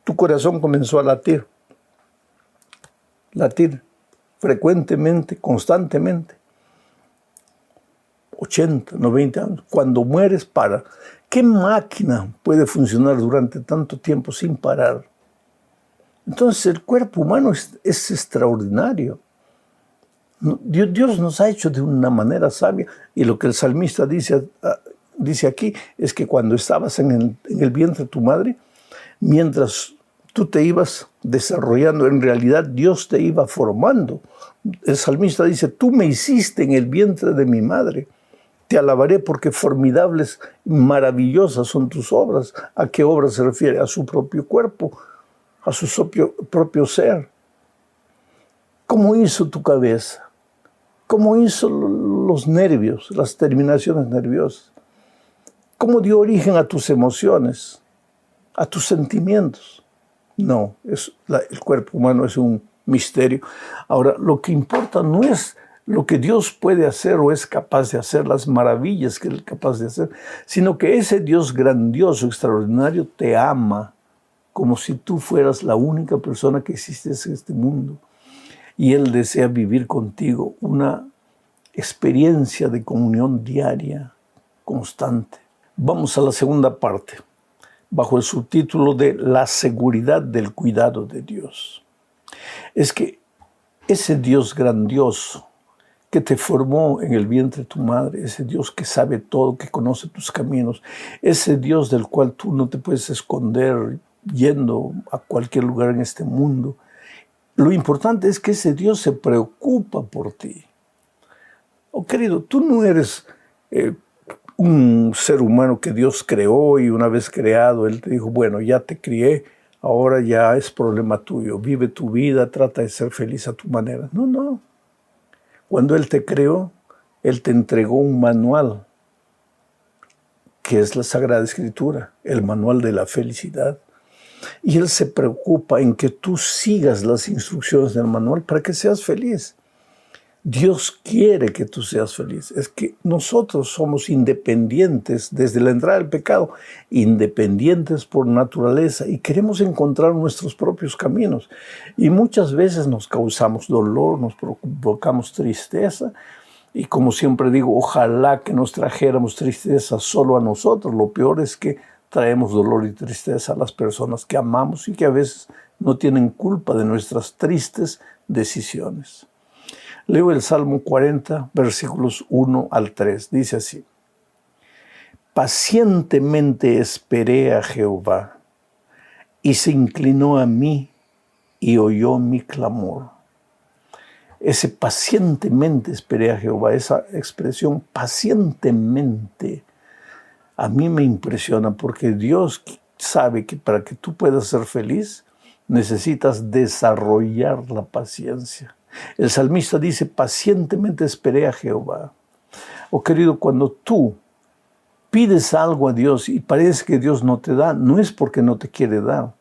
tu corazón comenzó a latir frecuentemente, constantemente. 80, 90 años. Cuando mueres, para. ¿Qué máquina puede funcionar durante tanto tiempo sin parar? Entonces el cuerpo humano es extraordinario. Dios nos ha hecho de una manera sabia, y lo que el salmista dice aquí es que cuando estabas en el vientre de tu madre, mientras tú te ibas desarrollando, en realidad Dios te iba formando. El salmista dice, tú me hiciste en el vientre de mi madre. Te alabaré porque formidables, maravillosas son tus obras. ¿A qué obra se refiere? A su propio cuerpo, a su propio ser. ¿Cómo hizo tu cabeza? ¿Cómo hizo los nervios, las terminaciones nerviosas? ¿Cómo dio origen a tus emociones, a tus sentimientos? No, el cuerpo humano es un misterio. Ahora, lo que importa no es lo que Dios puede hacer o es capaz de hacer, las maravillas que Él es capaz de hacer, sino que ese Dios grandioso, extraordinario, te ama como si tú fueras la única persona que existes en este mundo. Y Él desea vivir contigo una experiencia de comunión diaria, constante. Vamos a la segunda parte, bajo el subtítulo de la seguridad del cuidado de Dios. Es que ese Dios grandioso que te formó en el vientre de tu madre, ese Dios que sabe todo, que conoce tus caminos, ese Dios del cual tú no te puedes esconder yendo a cualquier lugar en este mundo. Lo importante es que ese Dios se preocupa por ti. Oh, querido, tú no eres un ser humano que Dios creó y una vez creado, Él te dijo, bueno, ya te crié, ahora ya es problema tuyo. Vive tu vida, trata de ser feliz a tu manera. No, no. Cuando Él te creó, Él te entregó un manual, que es la Sagrada Escritura, el manual de la felicidad. Y Él se preocupa en que tú sigas las instrucciones del manual para que seas feliz. Dios quiere que tú seas feliz. Es que nosotros somos independientes desde la entrada del pecado, independientes por naturaleza y queremos encontrar nuestros propios caminos. Y muchas veces nos causamos dolor, nos provocamos tristeza. Y como siempre digo, ojalá que nos trajéramos tristeza solo a nosotros. Lo peor es que traemos dolor y tristeza a las personas que amamos y que a veces no tienen culpa de nuestras tristes decisiones. Leo el Salmo 40, versículos 1 al 3. Dice así: pacientemente esperé a Jehová, y se inclinó a mí y oyó mi clamor. Ese pacientemente esperé a Jehová, esa expresión pacientemente, a mí me impresiona porque Dios sabe que para que tú puedas ser feliz, necesitas desarrollar la paciencia. El salmista dice, pacientemente esperé a Jehová. Oh querido, cuando tú pides algo a Dios y parece que Dios no te da, no es porque no te quiere dar,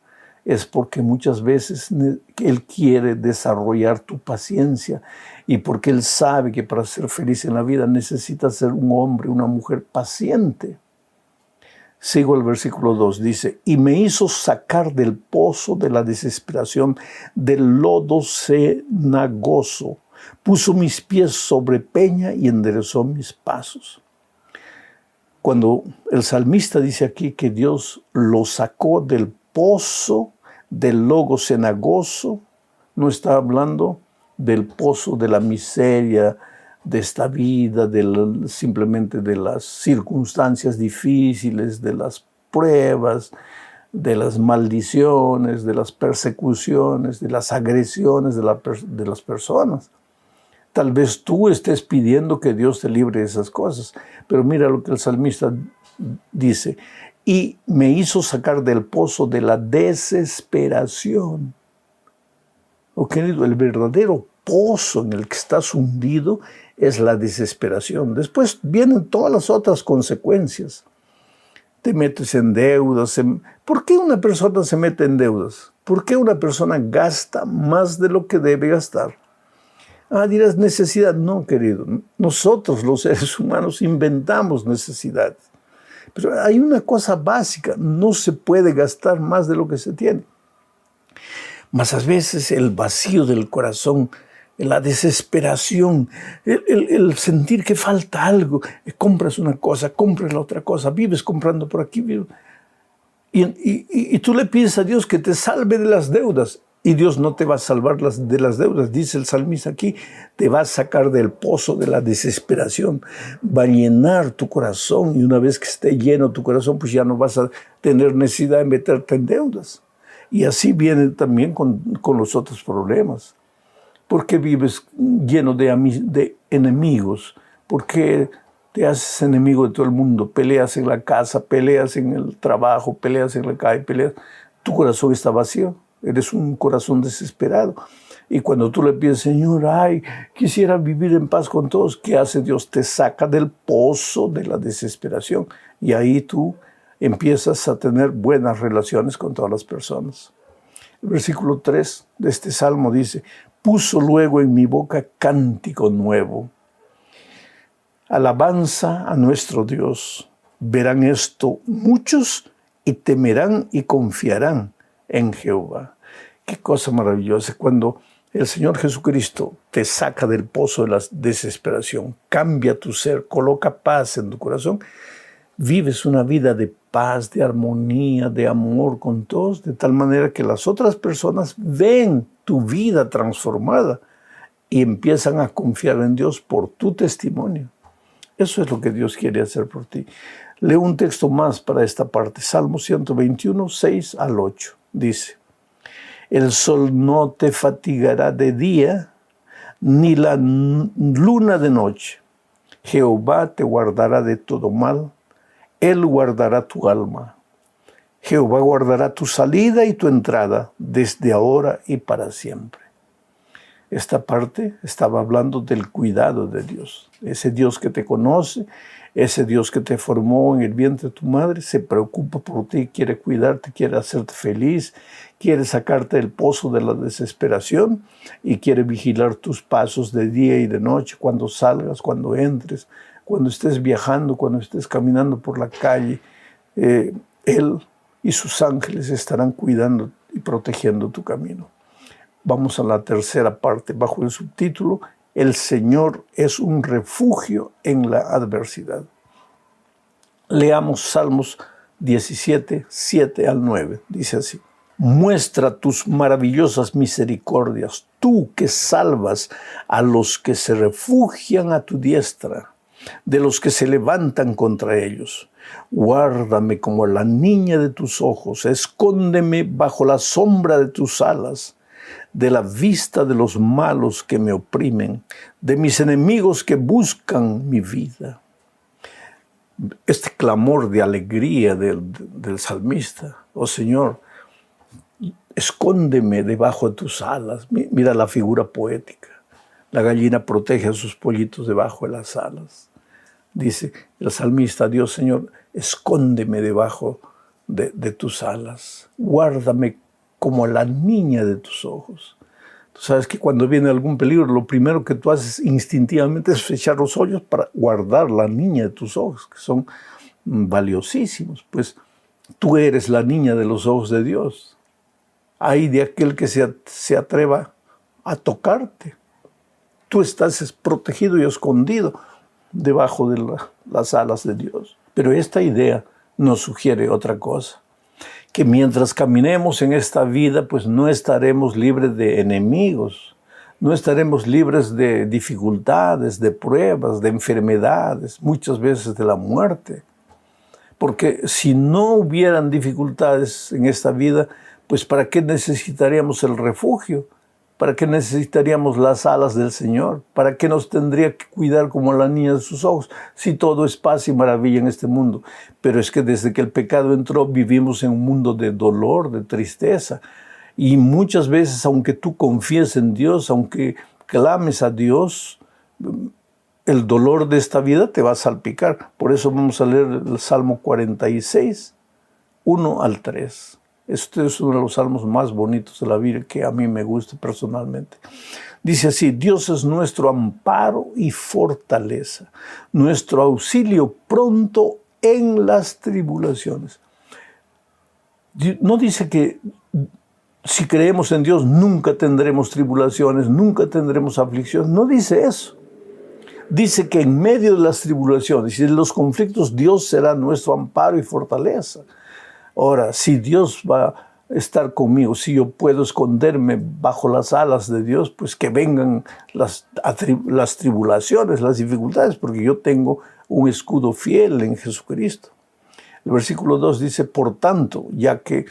es porque muchas veces Él quiere desarrollar tu paciencia y porque Él sabe que para ser feliz en la vida necesitas ser un hombre, una mujer paciente. Sigo el versículo 2, dice, y me hizo sacar del pozo de la desesperación, del lodo cenagoso, puso mis pies sobre peña y enderezó mis pasos. Cuando el salmista dice aquí que Dios lo sacó del pozo del lodo cenagoso, no está hablando del pozo de la miseria, de esta vida, simplemente de las circunstancias difíciles, de las pruebas, de las maldiciones, de las persecuciones, de las agresiones de las personas. Tal vez tú estés pidiendo que Dios te libre de esas cosas, pero mira lo que el salmista dice, y me hizo sacar del pozo de la desesperación. Oh, querido, el verdadero pozo en el que estás hundido es la desesperación. Después vienen todas las otras consecuencias. Te metes en deudas. ¿Por qué una persona se mete en deudas? ¿Por qué una persona gasta más de lo que debe gastar? Ah, dirás necesidad. No, querido. Nosotros los seres humanos inventamos necesidades. Pero hay una cosa básica. No se puede gastar más de lo que se tiene. Mas a veces el vacío del corazón, la desesperación, el sentir que falta algo, compras una cosa, compras la otra cosa, vives comprando por aquí, y tú le pides a Dios que te salve de las deudas, y Dios no te va a salvar de las deudas, dice el salmista aquí, te va a sacar del pozo de la desesperación, va a llenar tu corazón, y una vez que esté lleno tu corazón, pues ya no vas a tener necesidad de meterte en deudas. Y así viene también con los otros problemas. ¿Por qué vives lleno de enemigos? ¿Por qué te haces enemigo de todo el mundo, peleas en la casa, peleas en el trabajo, peleas en la calle, peleas. Tu corazón está vacío, eres un corazón desesperado. Y cuando tú le pides, Señor, ay, quisiera vivir en paz con todos, ¿qué hace Dios? Te saca del pozo de la desesperación. Y ahí tú empiezas a tener buenas relaciones con todas las personas. El versículo 3 de este salmo dice, puso luego en mi boca cántico nuevo. Alabanza a nuestro Dios. Verán esto muchos y temerán y confiarán en Jehová. Qué cosa maravillosa cuando el Señor Jesucristo te saca del pozo de la desesperación, cambia tu ser, coloca paz en tu corazón, vives una vida de paz, de armonía, de amor con todos, de tal manera que las otras personas ven tu vida transformada y empiezan a confiar en Dios por tu testimonio. Eso es lo que Dios quiere hacer por ti. Leo un texto más para esta parte, Salmo 121, 6 al 8. Dice, el sol no te fatigará de día, ni la luna de noche. Jehová te guardará de todo mal, Él guardará tu alma. Jehová guardará tu salida y tu entrada, desde ahora y para siempre. Esta parte estaba hablando del cuidado de Dios. Ese Dios que te conoce, ese Dios que te formó en el vientre de tu madre, se preocupa por ti, quiere cuidarte, quiere hacerte feliz, quiere sacarte del pozo de la desesperación y quiere vigilar tus pasos de día y de noche, cuando salgas, cuando entres, cuando estés viajando, cuando estés caminando por la calle. Él y sus ángeles estarán cuidando y protegiendo tu camino. Vamos a la tercera parte, bajo el subtítulo, el Señor es un refugio en la adversidad. Leamos Salmos 17, 7 al 9. Dice así, muestra tus maravillosas misericordias, tú que salvas a los que se refugian a tu diestra, de los que se levantan contra ellos. Guárdame como la niña de tus ojos, escóndeme bajo la sombra de tus alas, de la vista de los malos que me oprimen, de mis enemigos que buscan mi vida. Este clamor de alegría del salmista, oh Señor, escóndeme debajo de tus alas. Mira la figura poética. La gallina protege a sus pollitos debajo de las alas. Dice el salmista, Dios Señor, escóndeme debajo de tus alas. Guárdame como la niña de tus ojos. Tú sabes que cuando viene algún peligro, lo primero que tú haces instintivamente es fechar los ojos para guardar la niña de tus ojos, que son valiosísimos. Pues tú eres la niña de los ojos de Dios. Ay de aquel que se atreva a tocarte. Tú estás protegido y escondido debajo de las alas de Dios. Pero esta idea nos sugiere otra cosa, que mientras caminemos en esta vida, pues no estaremos libres de enemigos, no estaremos libres de dificultades, de pruebas, de enfermedades, muchas veces de la muerte. Porque si no hubieran dificultades en esta vida, pues ¿para qué necesitaríamos el refugio? ¿Para qué necesitaríamos las alas del Señor? ¿Para qué nos tendría que cuidar como la niña de sus ojos? Si todo es paz y maravilla en este mundo. Pero es que desde que el pecado entró vivimos en un mundo de dolor, de tristeza. Y muchas veces, aunque tú confíes en Dios, aunque clames a Dios, el dolor de esta vida te va a salpicar. Por eso vamos a leer el Salmo 46, 1 al 3. Este es uno de los salmos más bonitos de la Biblia que a mí me gusta personalmente. Dice así, Dios es nuestro amparo y fortaleza, nuestro auxilio pronto en las tribulaciones. No dice que si creemos en Dios nunca tendremos tribulaciones, nunca tendremos aflicciones. No dice eso. Dice que en medio de las tribulaciones y de los conflictos Dios será nuestro amparo y fortaleza. Ahora, si Dios va a estar conmigo, si yo puedo esconderme bajo las alas de Dios, pues que vengan las tribulaciones, las dificultades, porque yo tengo un escudo fiel en Jesucristo. El versículo 2 dice, por tanto, ya que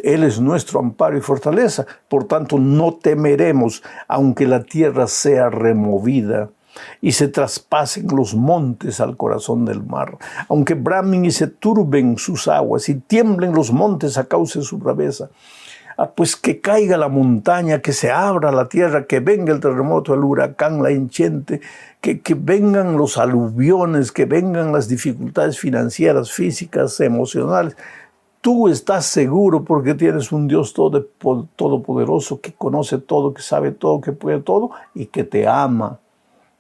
Él es nuestro amparo y fortaleza, por tanto no temeremos, aunque la tierra sea removida, y se traspasen los montes al corazón del mar, aunque bramen y se turben sus aguas y tiemblen los montes a causa de su braveza. Pues que caiga la montaña, que se abra la tierra, que venga el terremoto, el huracán, la hinchante, que vengan los aluviones, que vengan las dificultades financieras, físicas, emocionales. Tú estás seguro porque tienes un Dios todopoderoso que conoce todo, que sabe todo, que puede todo y que te ama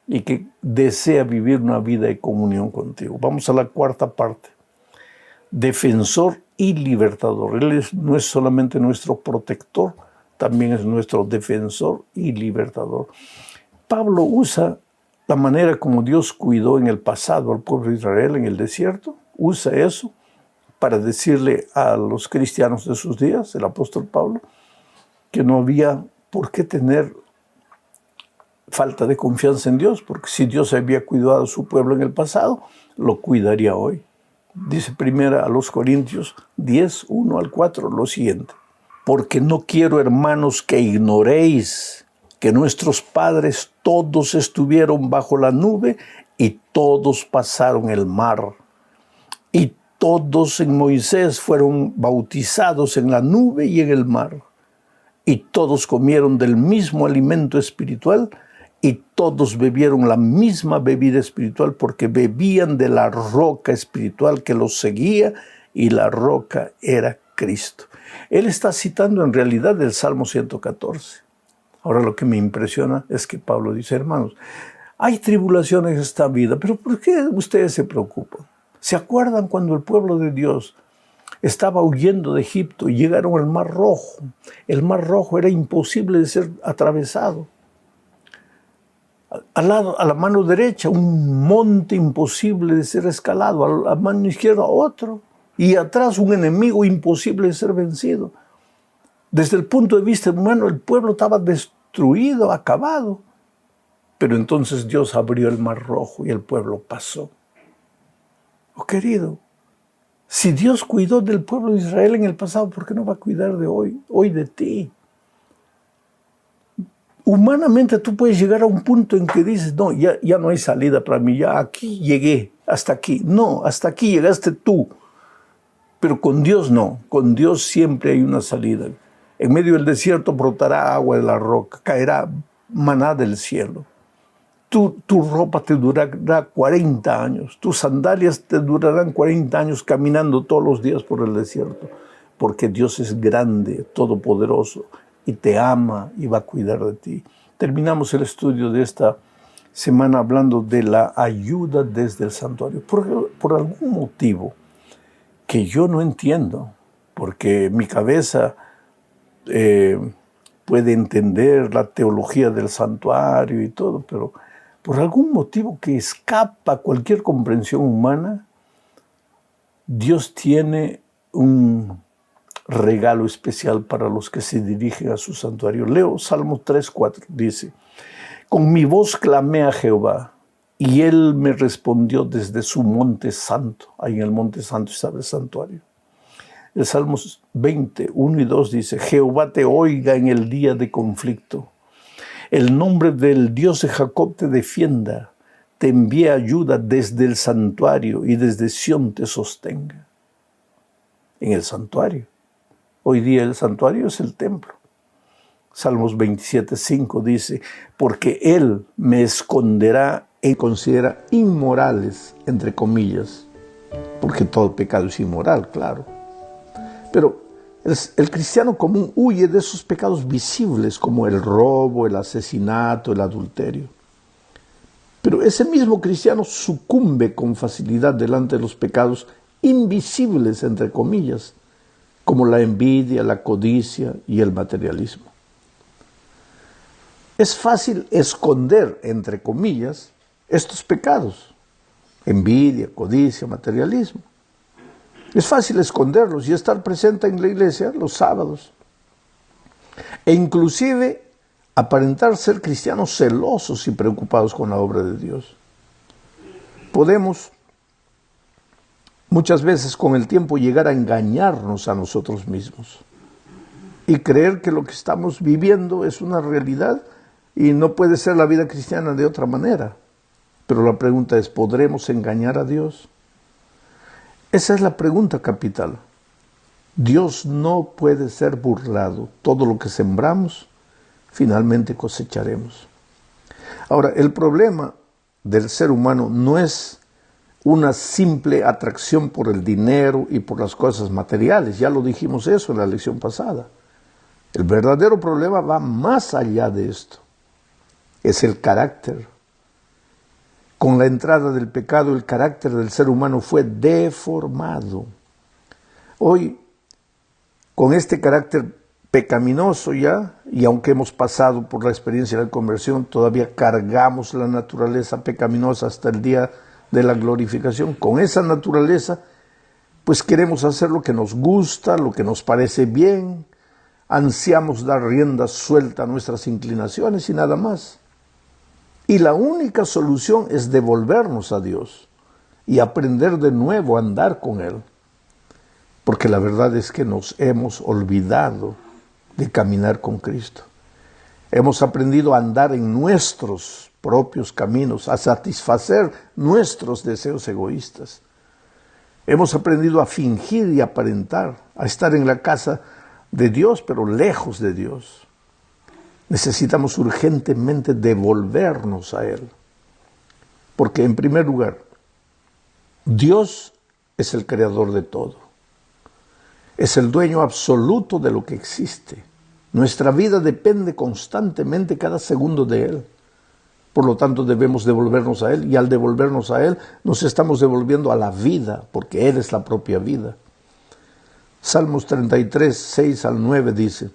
y que desea vivir una vida de comunión contigo. Vamos a la cuarta parte. Defensor y libertador. Él no es solamente nuestro protector, también es nuestro defensor y libertador. Pablo usa la manera como Dios cuidó en el pasado al pueblo de Israel en el desierto, usa eso para decirle a los cristianos de sus días, el apóstol Pablo, que no había por qué tener falta de confianza en Dios, porque si Dios había cuidado a su pueblo en el pasado, lo cuidaría hoy. Dice primera a los Corintios 10, 1 al 4, lo siguiente. Porque no quiero, hermanos, que ignoréis que nuestros padres todos estuvieron bajo la nube y todos pasaron el mar. Y todos en Moisés fueron bautizados en la nube y en el mar. Y todos comieron del mismo alimento espiritual y todos bebieron la misma bebida espiritual porque bebían de la roca espiritual que los seguía y la roca era Cristo. Él está citando en realidad el Salmo 114. Ahora lo que me impresiona es que Pablo dice, hermanos, hay tribulaciones en esta vida, pero ¿por qué ustedes se preocupan? ¿Se acuerdan cuando el pueblo de Dios estaba huyendo de Egipto y llegaron al Mar Rojo? El Mar Rojo era imposible de ser atravesado. A la mano derecha, un monte imposible de ser escalado, a la mano izquierda otro, y atrás un enemigo imposible de ser vencido. Desde el punto de vista humano, el pueblo estaba destruido, acabado. Pero entonces Dios abrió el Mar Rojo y el pueblo pasó. Oh, querido, si Dios cuidó del pueblo de Israel en el pasado, ¿por qué no va a cuidar de hoy de ti? Humanamente tú puedes llegar a un punto en que dices, no, ya no hay salida para mí, ya aquí llegué, hasta aquí. No, hasta aquí llegaste tú. Pero con Dios no, con Dios siempre hay una salida. En medio del desierto brotará agua de la roca, caerá maná del cielo. Tu ropa te durará 40 años, tus sandalias te durarán 40 años caminando todos los días por el desierto, porque Dios es grande, todopoderoso, y te ama y va a cuidar de ti. Terminamos el estudio de esta semana hablando de la ayuda desde el santuario. Por algún motivo que yo no entiendo, porque mi cabeza puede entender la teología del santuario y todo, pero por algún motivo que escapa a cualquier comprensión humana, Dios tiene un regalo especial para los que se dirigen a su santuario. Leo Salmo 3:4, dice, con mi voz clamé a Jehová, y él me respondió desde su monte santo. Ahí en el monte santo estaba el santuario. El Salmo 20, 1 y 2 dice, Jehová te oiga en el día de conflicto. El nombre del Dios de Jacob te defienda. Te envíe ayuda desde el santuario y desde Sión te sostenga. En el santuario. Hoy día el santuario es el templo. Salmos 27:5 dice, porque Él me esconderá y considera inmorales, entre comillas, porque todo pecado es inmoral, claro. Pero el cristiano común huye de esos pecados visibles como el robo, el asesinato, el adulterio. Pero ese mismo cristiano sucumbe con facilidad delante de los pecados invisibles, entre comillas, como la envidia, la codicia y el materialismo. Es fácil esconder, entre comillas, estos pecados, envidia, codicia, materialismo. Es fácil esconderlos y estar presente en la iglesia los sábados. E inclusive aparentar ser cristianos celosos y preocupados con la obra de Dios. Podemos muchas veces con el tiempo llegar a engañarnos a nosotros mismos y creer que lo que estamos viviendo es una realidad y no puede ser la vida cristiana de otra manera. Pero la pregunta es, ¿podremos engañar a Dios? Esa es la pregunta capital. Dios no puede ser burlado. Todo lo que sembramos, finalmente cosecharemos. Ahora, el problema del ser humano no es una simple atracción por el dinero y por las cosas materiales. Ya lo dijimos eso en la lección pasada. El verdadero problema va más allá de esto. Es el carácter. Con la entrada del pecado, el carácter del ser humano fue deformado. Hoy, con este carácter pecaminoso ya, y aunque hemos pasado por la experiencia de la conversión, todavía cargamos la naturaleza pecaminosa hasta el día de la glorificación. Con esa naturaleza, pues queremos hacer lo que nos gusta, lo que nos parece bien, ansiamos dar rienda suelta a nuestras inclinaciones y nada más. Y la única solución es devolvernos a Dios y aprender de nuevo a andar con Él. Porque la verdad es que nos hemos olvidado de caminar con Cristo. Hemos aprendido a andar en nuestros propios caminos, a satisfacer nuestros deseos egoístas. Hemos aprendido a fingir y aparentar, a estar en la casa de Dios, pero lejos de Dios. Necesitamos urgentemente devolvernos a Él. Porque en primer lugar, Dios es el creador de todo. Es el dueño absoluto de lo que existe. Nuestra vida depende constantemente cada segundo de Él. Por lo tanto, debemos devolvernos a Él, y al devolvernos a Él, nos estamos devolviendo a la vida, porque Él es la propia vida. Salmos 33, 6 al 9 dice: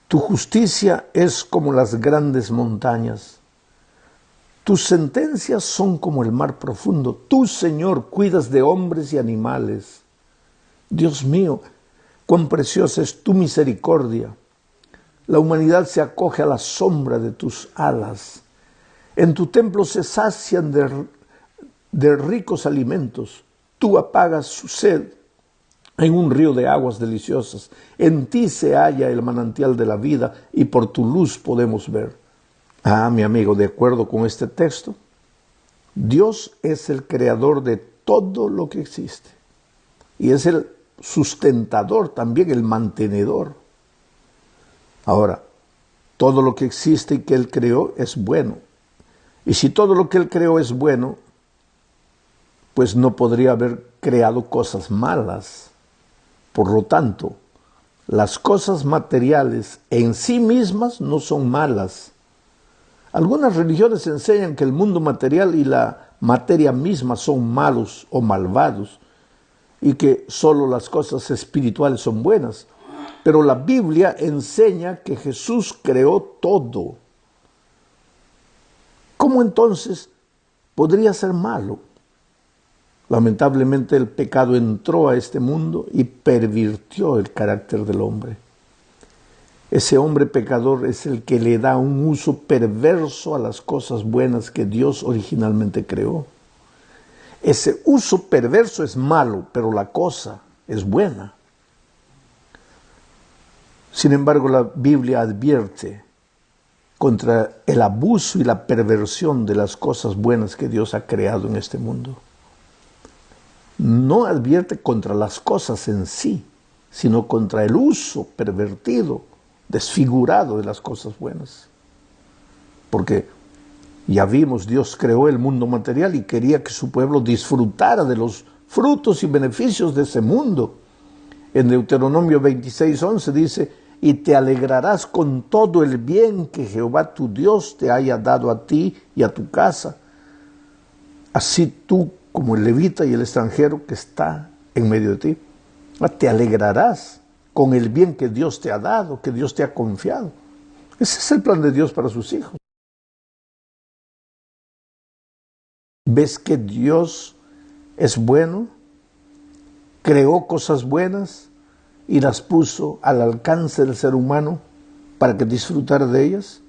Tu justicia es como las grandes montañas. Tus sentencias son como el mar profundo. Tú, Señor, cuidas de hombres y animales. Dios mío, cuán preciosa es tu misericordia. La humanidad se acoge a la sombra de tus alas. En tu templo se sacian de ricos alimentos. Tú apagas su sed en un río de aguas deliciosas. En ti se halla el manantial de la vida y por tu luz podemos ver. Ah, mi amigo, de acuerdo con este texto, Dios es el creador de todo lo que existe. Y es el sustentador, también el mantenedor. Ahora, todo lo que existe y que Él creó es bueno. Y si todo lo que Él creó es bueno, pues no podría haber creado cosas malas. Por lo tanto, las cosas materiales en sí mismas no son malas. Algunas religiones enseñan que el mundo material y la materia misma son malos o malvados y que solo las cosas espirituales son buenas. Pero la Biblia enseña que Jesús creó todo. ¿Cómo entonces podría ser malo? Lamentablemente el pecado entró a este mundo y pervirtió el carácter del hombre. Ese hombre pecador es el que le da un uso perverso a las cosas buenas que Dios originalmente creó. Ese uso perverso es malo, pero la cosa es buena. Sin embargo, la Biblia advierte contra el abuso y la perversión de las cosas buenas que Dios ha creado en este mundo. No advierte contra las cosas en sí, sino contra el uso pervertido, desfigurado de las cosas buenas. Porque ya vimos, Dios creó el mundo material y quería que su pueblo disfrutara de los frutos y beneficios de ese mundo. En Deuteronomio 26:11 dice: y te alegrarás con todo el bien que Jehová tu Dios te haya dado a ti y a tu casa. Así tú, como el levita y el extranjero que está en medio de ti, te alegrarás con el bien que Dios te ha dado, que Dios te ha confiado. Ese es el plan de Dios para sus hijos. ¿Ves que Dios es bueno? Creó cosas buenas y las puso al alcance del ser humano para que disfrutara de ellas.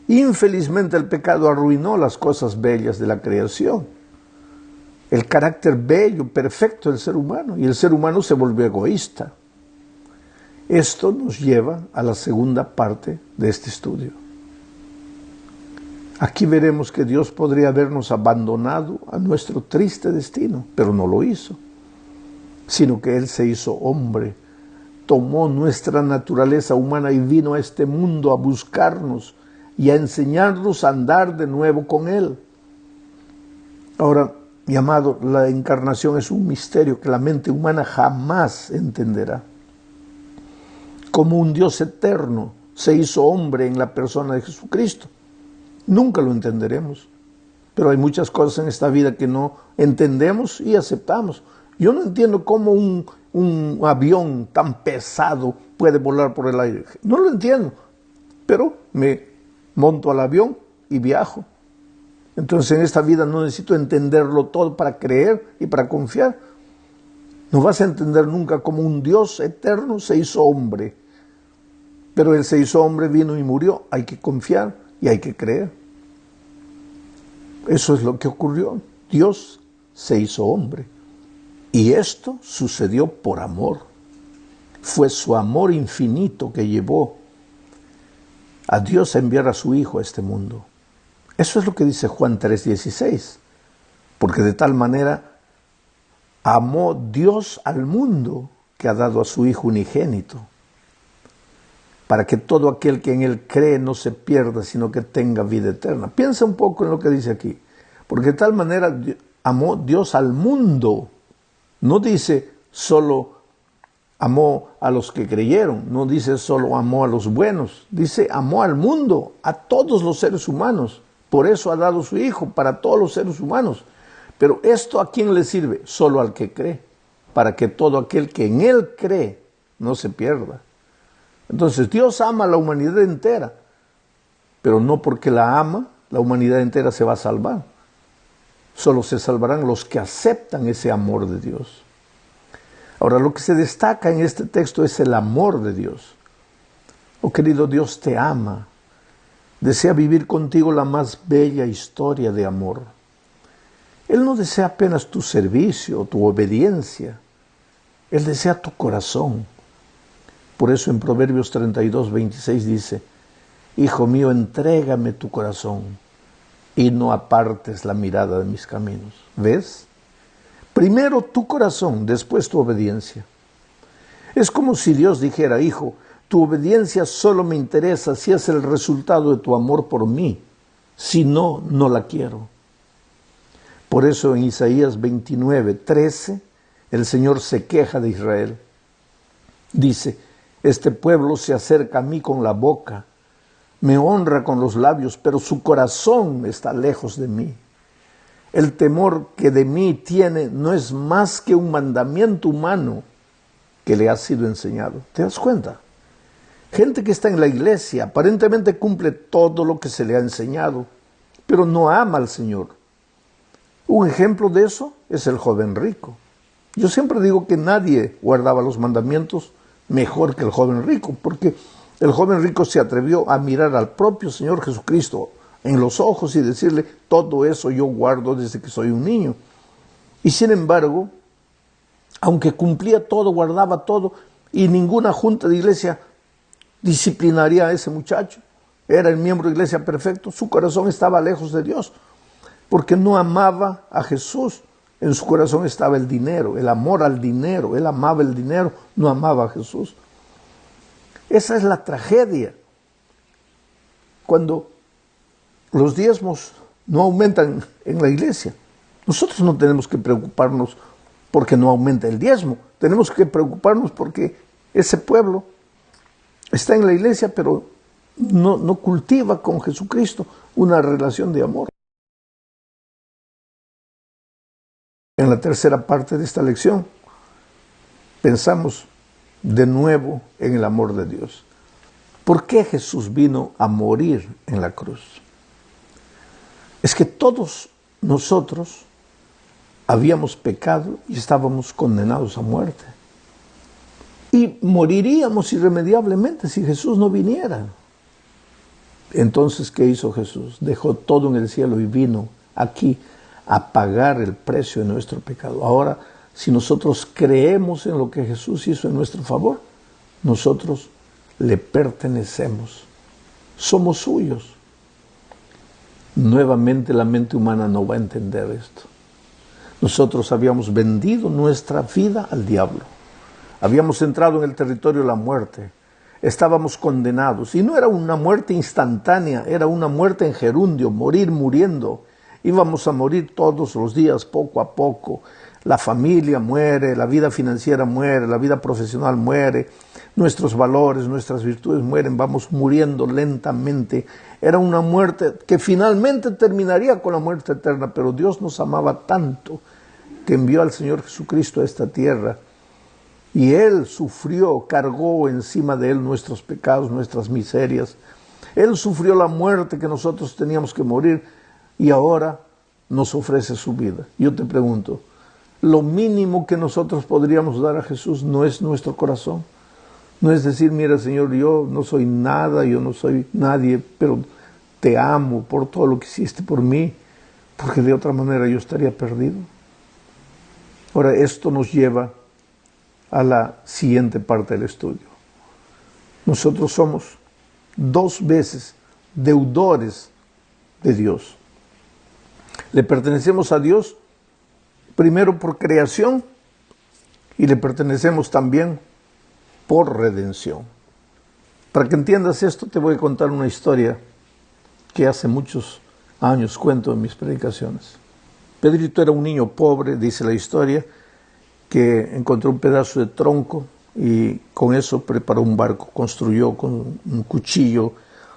Infelizmente el pecado arruinó las cosas bellas de la creación, el carácter bello, perfecto del ser humano, y el ser humano se volvió egoísta. Esto nos lleva a la segunda parte de este estudio. Aquí veremos que Dios podría habernos abandonado a nuestro triste destino, pero no lo hizo, sino que Él se hizo hombre, tomó nuestra naturaleza humana y vino a este mundo a buscarnos y a enseñarnos a andar de nuevo con Él. Ahora, mi amado, la encarnación es un misterio que la mente humana jamás entenderá. Como un Dios eterno se hizo hombre en la persona de Jesucristo. Nunca lo entenderemos, pero hay muchas cosas en esta vida que no entendemos y aceptamos. Yo no entiendo cómo un avión tan pesado puede volar por el aire. No lo entiendo, pero me monto al avión y viajo. Entonces en esta vida no necesito entenderlo todo para creer y para confiar. No vas a entender nunca cómo un Dios eterno se hizo hombre. Pero Él se hizo hombre, vino y murió. Hay que confiar y hay que creer. Eso es lo que ocurrió. Dios se hizo hombre. Y esto sucedió por amor. Fue su amor infinito que llevó a Dios a enviar a su Hijo a este mundo. Eso es lo que dice Juan 3:16. Porque de tal manera amó Dios al mundo que ha dado a su Hijo unigénito, para que todo aquel que en Él cree no se pierda, sino que tenga vida eterna. Piensa un poco en lo que dice aquí. Porque de tal manera amó Dios al mundo. No dice solo amó a los que creyeron, no dice solo amó a los buenos, dice amó al mundo, a todos los seres humanos. Por eso ha dado su Hijo para todos los seres humanos. Pero esto ¿a quién le sirve? Solo al que cree, para que todo aquel que en Él cree no se pierda. Entonces Dios ama a la humanidad entera, pero no porque la ama, la humanidad entera se va a salvar. Solo se salvarán los que aceptan ese amor de Dios. Ahora, lo que se destaca en este texto es el amor de Dios. Oh querido, Dios te ama. Desea vivir contigo la más bella historia de amor. Él no desea apenas tu servicio o tu obediencia. Él desea tu corazón. Por eso en Proverbios 32:26 dice: Hijo mío, entrégame tu corazón y no apartes la mirada de mis caminos. ¿Ves? Primero tu corazón, después tu obediencia. Es como si Dios dijera: hijo, tu obediencia solo me interesa si es el resultado de tu amor por mí. Si no, no la quiero. Por eso en Isaías 29:13, el Señor se queja de Israel. Dice: este pueblo se acerca a mí con la boca, me honra con los labios, pero su corazón está lejos de mí. El temor que de mí tiene no es más que un mandamiento humano que le ha sido enseñado. ¿Te das cuenta? Gente que está en la iglesia aparentemente cumple todo lo que se le ha enseñado, pero no ama al Señor. Un ejemplo de eso es el joven rico. Yo siempre digo que nadie guardaba los mandamientos mejor que el joven rico, porque el joven rico se atrevió a mirar al propio Señor Jesucristo en los ojos y decirle: todo eso yo guardo desde que soy un niño. Y sin embargo, aunque cumplía todo, guardaba todo, y ninguna junta de iglesia disciplinaría a ese muchacho, era el miembro de iglesia perfecto, su corazón estaba lejos de Dios, porque no amaba a Jesús. En su corazón estaba el dinero, el amor al dinero. Él amaba el dinero, no amaba a Jesús. Esa es la tragedia. Cuando los diezmos no aumentan en la iglesia, nosotros no tenemos que preocuparnos porque no aumenta el diezmo. Tenemos que preocuparnos porque ese pueblo está en la iglesia, pero no cultiva con Jesucristo una relación de amor. En la tercera parte de esta lección, pensamos de nuevo en el amor de Dios. ¿Por qué Jesús vino a morir en la cruz? Es que todos nosotros habíamos pecado y estábamos condenados a muerte. Y moriríamos irremediablemente si Jesús no viniera. Entonces, ¿qué hizo Jesús? Dejó todo en el cielo y vino aquí a pagar el precio de nuestro pecado. Ahora, si nosotros creemos en lo que Jesús hizo en nuestro favor, nosotros le pertenecemos. Somos suyos. Nuevamente la mente humana no va a entender esto. Nosotros habíamos vendido nuestra vida al diablo. Habíamos entrado en el territorio de la muerte. Estábamos condenados. Y no era una muerte instantánea, era una muerte en gerundio, morir muriendo. Íbamos a morir todos los días, poco a poco. La familia muere, la vida financiera muere, la vida profesional muere, nuestros valores, nuestras virtudes mueren, vamos muriendo lentamente. Era una muerte que finalmente terminaría con la muerte eterna, pero Dios nos amaba tanto que envió al Señor Jesucristo a esta tierra. Y Él sufrió, cargó encima de Él nuestros pecados, nuestras miserias. Él sufrió la muerte que nosotros teníamos que morir y ahora nos ofrece su vida. Yo te pregunto, lo mínimo que nosotros podríamos dar a Jesús no es nuestro corazón. No es decir, mira Señor, yo no soy nada, yo no soy nadie, pero te amo por todo lo que hiciste por mí, porque de otra manera yo estaría perdido. Ahora, esto nos lleva a la siguiente parte del estudio. Nosotros somos 2 veces deudores de Dios. Le pertenecemos a Dios primero por creación y le pertenecemos también por redención. Para que entiendas esto, te voy a contar una historia que hace muchos años cuento en mis predicaciones. Pedrito era un niño pobre, dice la historia, que encontró un pedazo de tronco y con eso preparó un barco, construyó con un cuchillo,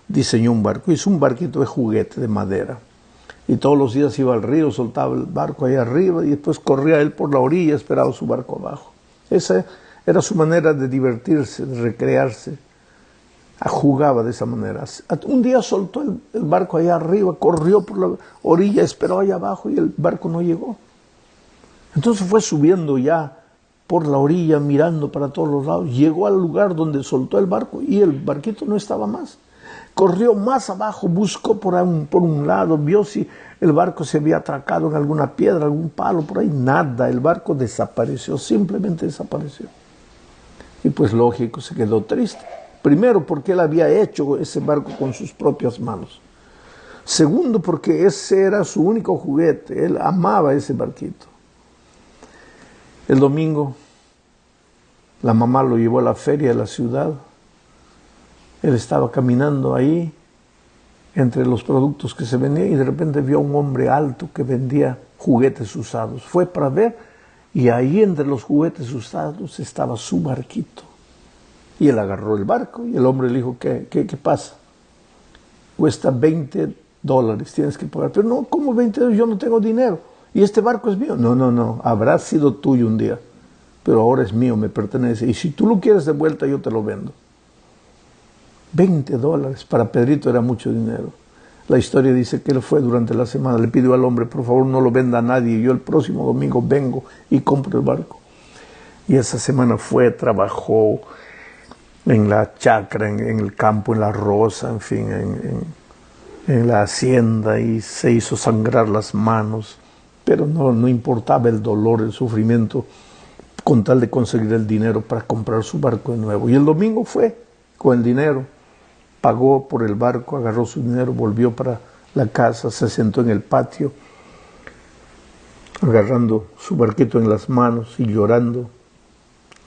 diseñó un barco, hizo un barquito de juguete de madera. Y todos los días iba al río, soltaba el barco ahí arriba y después corría él por la orilla, esperaba su barco abajo. Esa era su manera de divertirse, de recrearse. Jugaba de esa manera. Un día soltó el barco allá arriba, corrió por la orilla, esperó allá abajo y el barco no llegó. Entonces fue subiendo ya por la orilla, mirando para todos los lados. Llegó al lugar donde soltó el barco y el barquito no estaba más. Corrió más abajo, buscó por un lado, vio si el barco se había atracado en alguna piedra, algún palo, por ahí. Nada, el barco desapareció, simplemente desapareció. Y pues lógico, se quedó triste. Primero, porque él había hecho ese barco con sus propias manos. Segundo, porque ese era su único juguete. Él amaba ese barquito. El domingo, la mamá lo llevó a la feria de la ciudad. Él estaba caminando ahí, entre los productos que se vendían, y de repente vio a un hombre alto que vendía juguetes usados. Fue para ver, y ahí entre los juguetes usados estaba su barquito. Y él agarró el barco, y el hombre le dijo, ¿qué pasa? Cuesta $20, tienes que pagar. Pero no, ¿cómo $20? Yo no tengo dinero. ¿Y este barco es mío? No, habrá sido tuyo un día, pero ahora es mío, me pertenece. Y si tú lo quieres de vuelta, yo te lo vendo. $20, para Pedrito era mucho dinero. La historia dice que él fue durante la semana, le pidió al hombre, por favor no lo venda a nadie, yo el próximo domingo vengo y compro el barco. Y esa semana fue, trabajó en la chacra, en el campo, en la roza, en fin, en la hacienda, y se hizo sangrar las manos, pero no importaba el dolor, el sufrimiento, con tal de conseguir el dinero para comprar su barco de nuevo. Y el domingo fue con el dinero, pagó por el barco, agarró su dinero, volvió para la casa, se sentó en el patio, agarrando su barquito en las manos y llorando,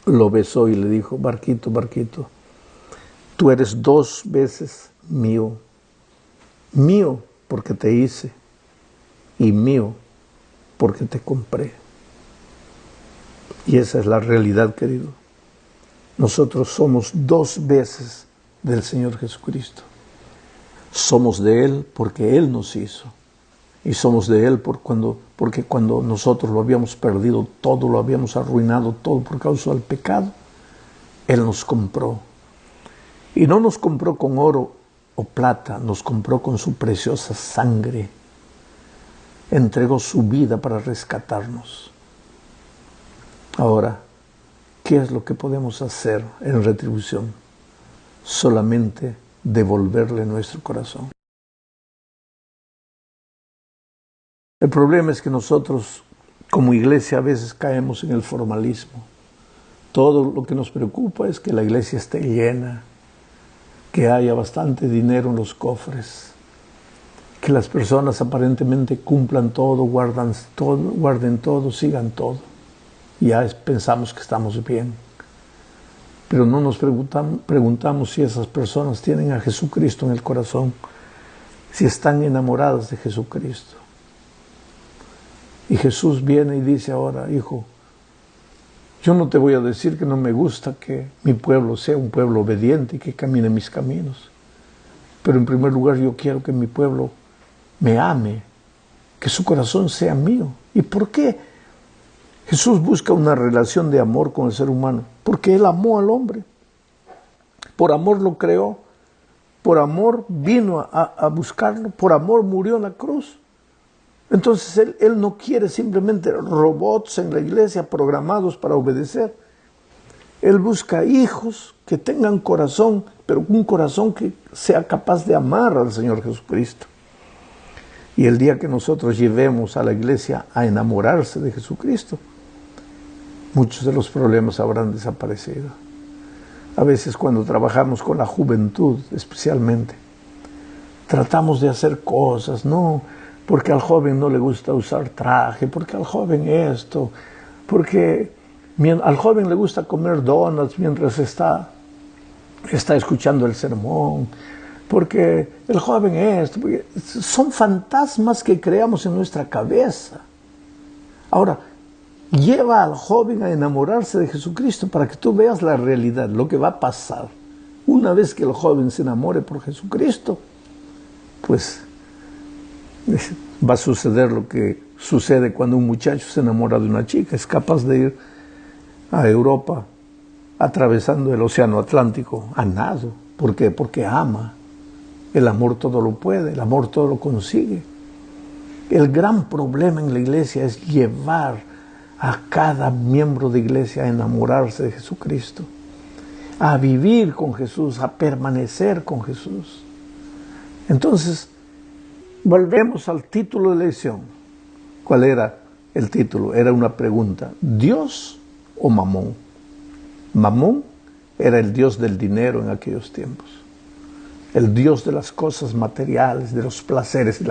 lo besó y le dijo, barquito, barquito, tú eres 2 veces mío, mío porque te hice y mío porque te compré. Y esa es la realidad, querido. Nosotros somos 2 veces del Señor Jesucristo. Somos de Él porque Él nos hizo. Y somos de Él porque cuando nosotros lo habíamos perdido todo, lo habíamos arruinado todo por causa del pecado, Él nos compró. Y no nos compró con oro o plata, nos compró con su preciosa sangre. Entregó su vida para rescatarnos. Ahora, ¿qué es lo que podemos hacer en retribución? Solamente devolverle nuestro corazón. El problema es que nosotros, como iglesia, a veces caemos en el formalismo. Todo lo que nos preocupa es que la iglesia esté llena, que haya bastante dinero en los cofres. que las personas aparentemente cumplan todo, guarden todo, sigan todo. Ya pensamos que estamos bien. Pero no nos preguntamos si esas personas tienen a Jesucristo en el corazón, si están enamoradas de Jesucristo. Y Jesús viene y dice ahora, hijo, yo no te voy a decir que no me gusta que mi pueblo sea un pueblo obediente y que camine mis caminos. Pero en primer lugar yo quiero que mi pueblo me ame, que su corazón sea mío. ¿Y por qué Jesús busca una relación de amor con el ser humano? Porque Él amó al hombre. Por amor lo creó. Por amor vino a buscarlo. Por amor murió en la cruz. Entonces él no quiere simplemente robots en la iglesia programados para obedecer. Él busca hijos que tengan corazón, pero un corazón que sea capaz de amar al Señor Jesucristo. Y el día que nosotros llevemos a la iglesia a enamorarse de Jesucristo, muchos de los problemas habrán desaparecido. A veces cuando trabajamos con la juventud especialmente, tratamos de hacer cosas, no, porque al joven no le gusta usar traje, porque al joven esto, porque al joven le gusta comer donuts mientras está escuchando el sermón, porque el joven esto, porque son fantasmas que creamos en nuestra cabeza. Ahora, lleva al joven a enamorarse de Jesucristo para que tú veas la realidad, lo que va a pasar. Una vez que el joven se enamore por Jesucristo, pues va a suceder lo que sucede cuando un muchacho se enamora de una chica. Es capaz de ir a Europa atravesando el océano Atlántico a nado. ¿Por qué? Porque ama. El amor todo lo puede, el amor todo lo consigue. El gran problema en la iglesia es llevar a cada miembro de iglesia a enamorarse de Jesucristo, a vivir con Jesús, a permanecer con Jesús. Entonces, volvemos al título de la lección. ¿Cuál era el título? Era una pregunta: ¿Dios o Mamón? Mamón era el dios del dinero en aquellos tiempos, el dios de las cosas materiales, de los placeres.